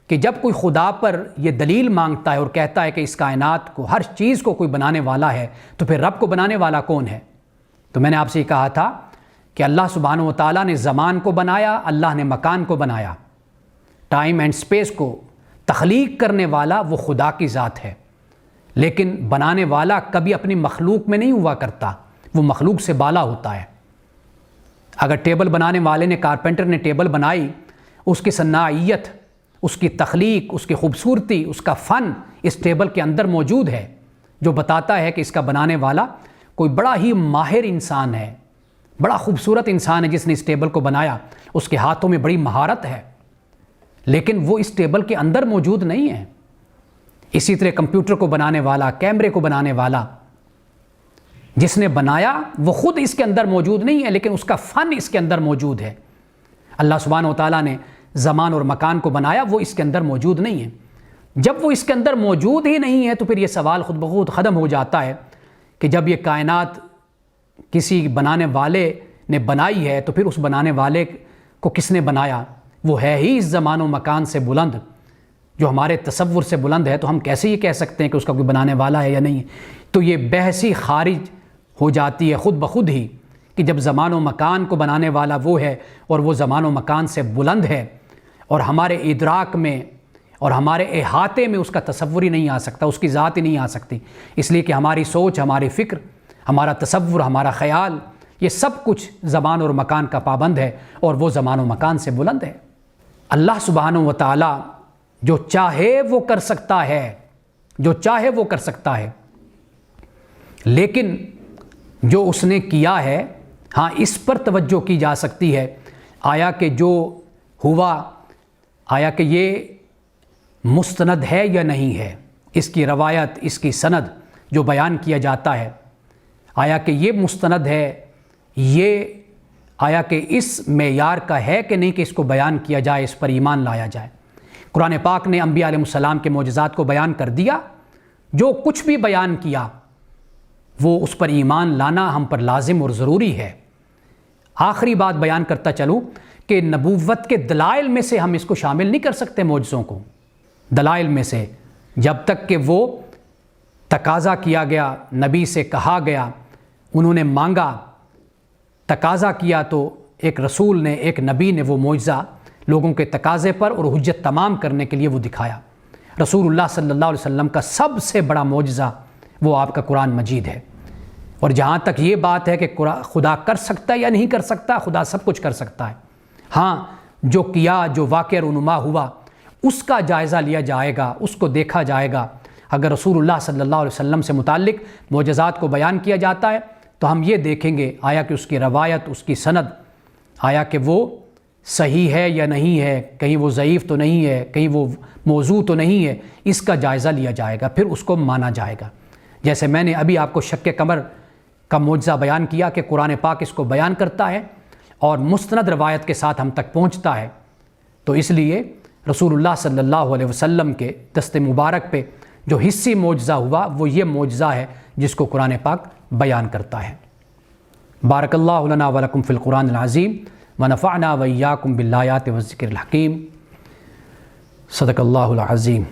کہ جب کوئی خدا پر یہ دلیل مانگتا ہے اور کہتا ہے کہ اس کائنات کو، ہر چیز کو کوئی بنانے والا ہے، تو پھر رب کو بنانے والا کون ہے؟ تو میں نے آپ سے یہ کہا تھا کہ اللہ سبحانہ و تعالیٰ نے زمان کو بنایا، اللہ نے مکان کو بنایا، ٹائم اینڈ سپیس کو تخلیق کرنے والا وہ خدا کی ذات ہے، لیکن بنانے والا کبھی اپنی مخلوق میں نہیں ہوا کرتا، وہ مخلوق سے بالا ہوتا ہے۔ اگر ٹیبل بنانے والے نے، کارپینٹر نے ٹیبل بنائی، اس کی صناعیت، اس کی تخلیق، اس کی خوبصورتی، اس کا فن اس ٹیبل کے اندر موجود ہے، جو بتاتا ہے کہ اس کا بنانے والا کوئی بڑا ہی ماہر انسان ہے، بڑا خوبصورت انسان ہے جس نے اس ٹیبل کو بنایا، اس کے ہاتھوں میں بڑی مہارت ہے، لیکن وہ اس ٹیبل کے اندر موجود نہیں ہے۔ اسی طرح کمپیوٹر کو بنانے والا، کیمرے کو بنانے والا، جس نے بنایا وہ خود اس کے اندر موجود نہیں ہے، لیکن اس کا فن اس کے اندر موجود ہے۔ اللہ سبحانہ و تعالیٰ نے زمان اور مکان کو بنایا، وہ اس کے اندر موجود نہیں ہے۔ جب وہ اس کے اندر موجود ہی نہیں ہے تو پھر یہ سوال خود بخود ختم ہو جاتا ہے کہ جب یہ کائنات کسی بنانے والے نے بنائی ہے تو پھر اس بنانے والے کو کس نے بنایا؟ وہ ہے ہی اس زمان و مکان سے بلند، جو ہمارے تصور سے بلند ہے، تو ہم کیسے یہ کہہ سکتے ہیں کہ اس کا کوئی بنانے والا ہے یا نہیں؟ تو یہ بحث ہی خارج ہو جاتی ہے خود بخود ہی کہ جب زمان و مکان کو بنانے والا وہ ہے اور وہ زمان و مکان سے بلند ہے، اور ہمارے ادراک میں اور ہمارے احاطے میں اس کا تصور ہی نہیں آ سکتا، اس کی ذات ہی نہیں آ سکتی، اس لیے کہ ہماری سوچ، ہماری فکر، ہمارا تصور، ہمارا خیال، یہ سب کچھ زمان اور مکان کا پابند ہے، اور وہ زمان و مکان سے بلند ہے۔ اللہ سبحانہ و تعالیٰ جو چاہے وہ کر سکتا ہے، جو چاہے وہ کر سکتا ہے، لیکن جو اس نے کیا ہے، ہاں اس پر توجہ کی جا سکتی ہے، آیا کہ جو ہوا، آیا کہ یہ مستند ہے یا نہیں ہے، اس کی روایت، اس کی سند جو بیان کیا جاتا ہے، آیا کہ یہ مستند ہے، یہ آیا کہ اس معیار کا ہے کہ نہیں کہ اس کو بیان کیا جائے، اس پر ایمان لایا جائے۔ قرآن پاک نے انبیاء علیہ السلام کے معجزات کو بیان کر دیا، جو کچھ بھی بیان کیا وہ اس پر ایمان لانا ہم پر لازم اور ضروری ہے۔ آخری بات بیان کرتا چلوں کہ نبوت کے دلائل میں سے ہم اس کو شامل نہیں کر سکتے، معجزوں کو دلائل میں سے، جب تک کہ وہ تقاضا کیا گیا، نبی سے کہا گیا، انہوں نے مانگا، تقاضا کیا، تو ایک رسول نے، ایک نبی نے وہ معجزہ لوگوں کے تقاضے پر اور حجت تمام کرنے کے لیے وہ دکھایا۔ رسول اللہ صلی اللہ علیہ وسلم کا سب سے بڑا معجزہ وہ آپ کا قرآن مجید ہے۔ اور جہاں تک یہ بات ہے کہ خدا کر سکتا ہے یا نہیں کر سکتا، خدا سب کچھ کر سکتا ہے۔ ہاں، جو کیا، جو واقعہ رونما ہوا، اس کا جائزہ لیا جائے گا، اس کو دیکھا جائے گا۔ اگر رسول اللہ صلی اللہ علیہ وسلم سے متعلق معجزات کو بیان کیا جاتا ہے تو ہم یہ دیکھیں گے آیا کہ اس کی روایت، اس کی سند، آیا کہ وہ صحیح ہے یا نہیں ہے، کہیں وہ ضعیف تو نہیں ہے، کہیں وہ موضوع تو نہیں ہے، اس کا جائزہ لیا جائے گا، پھر اس کو مانا جائے گا۔ جیسے میں نے ابھی آپ کو شق قمر کا معجزہ بیان کیا کہ قرآن پاک اس کو بیان کرتا ہے اور مستند روایت کے ساتھ ہم تک پہنچتا ہے، تو اس لیے رسول اللہ صلی اللہ علیہ وسلم کے دست مبارک پہ جو حصی معجزہ ہوا وہ یہ معجزہ ہے جس کو قرآن پاک بیان کرتا ہے۔ بارک اللہ لنا ولکم فی القرآن العظیم ونفعنا وإیاکم بالآیات والذکر الحکیم۔ صدق اللہ العظیم۔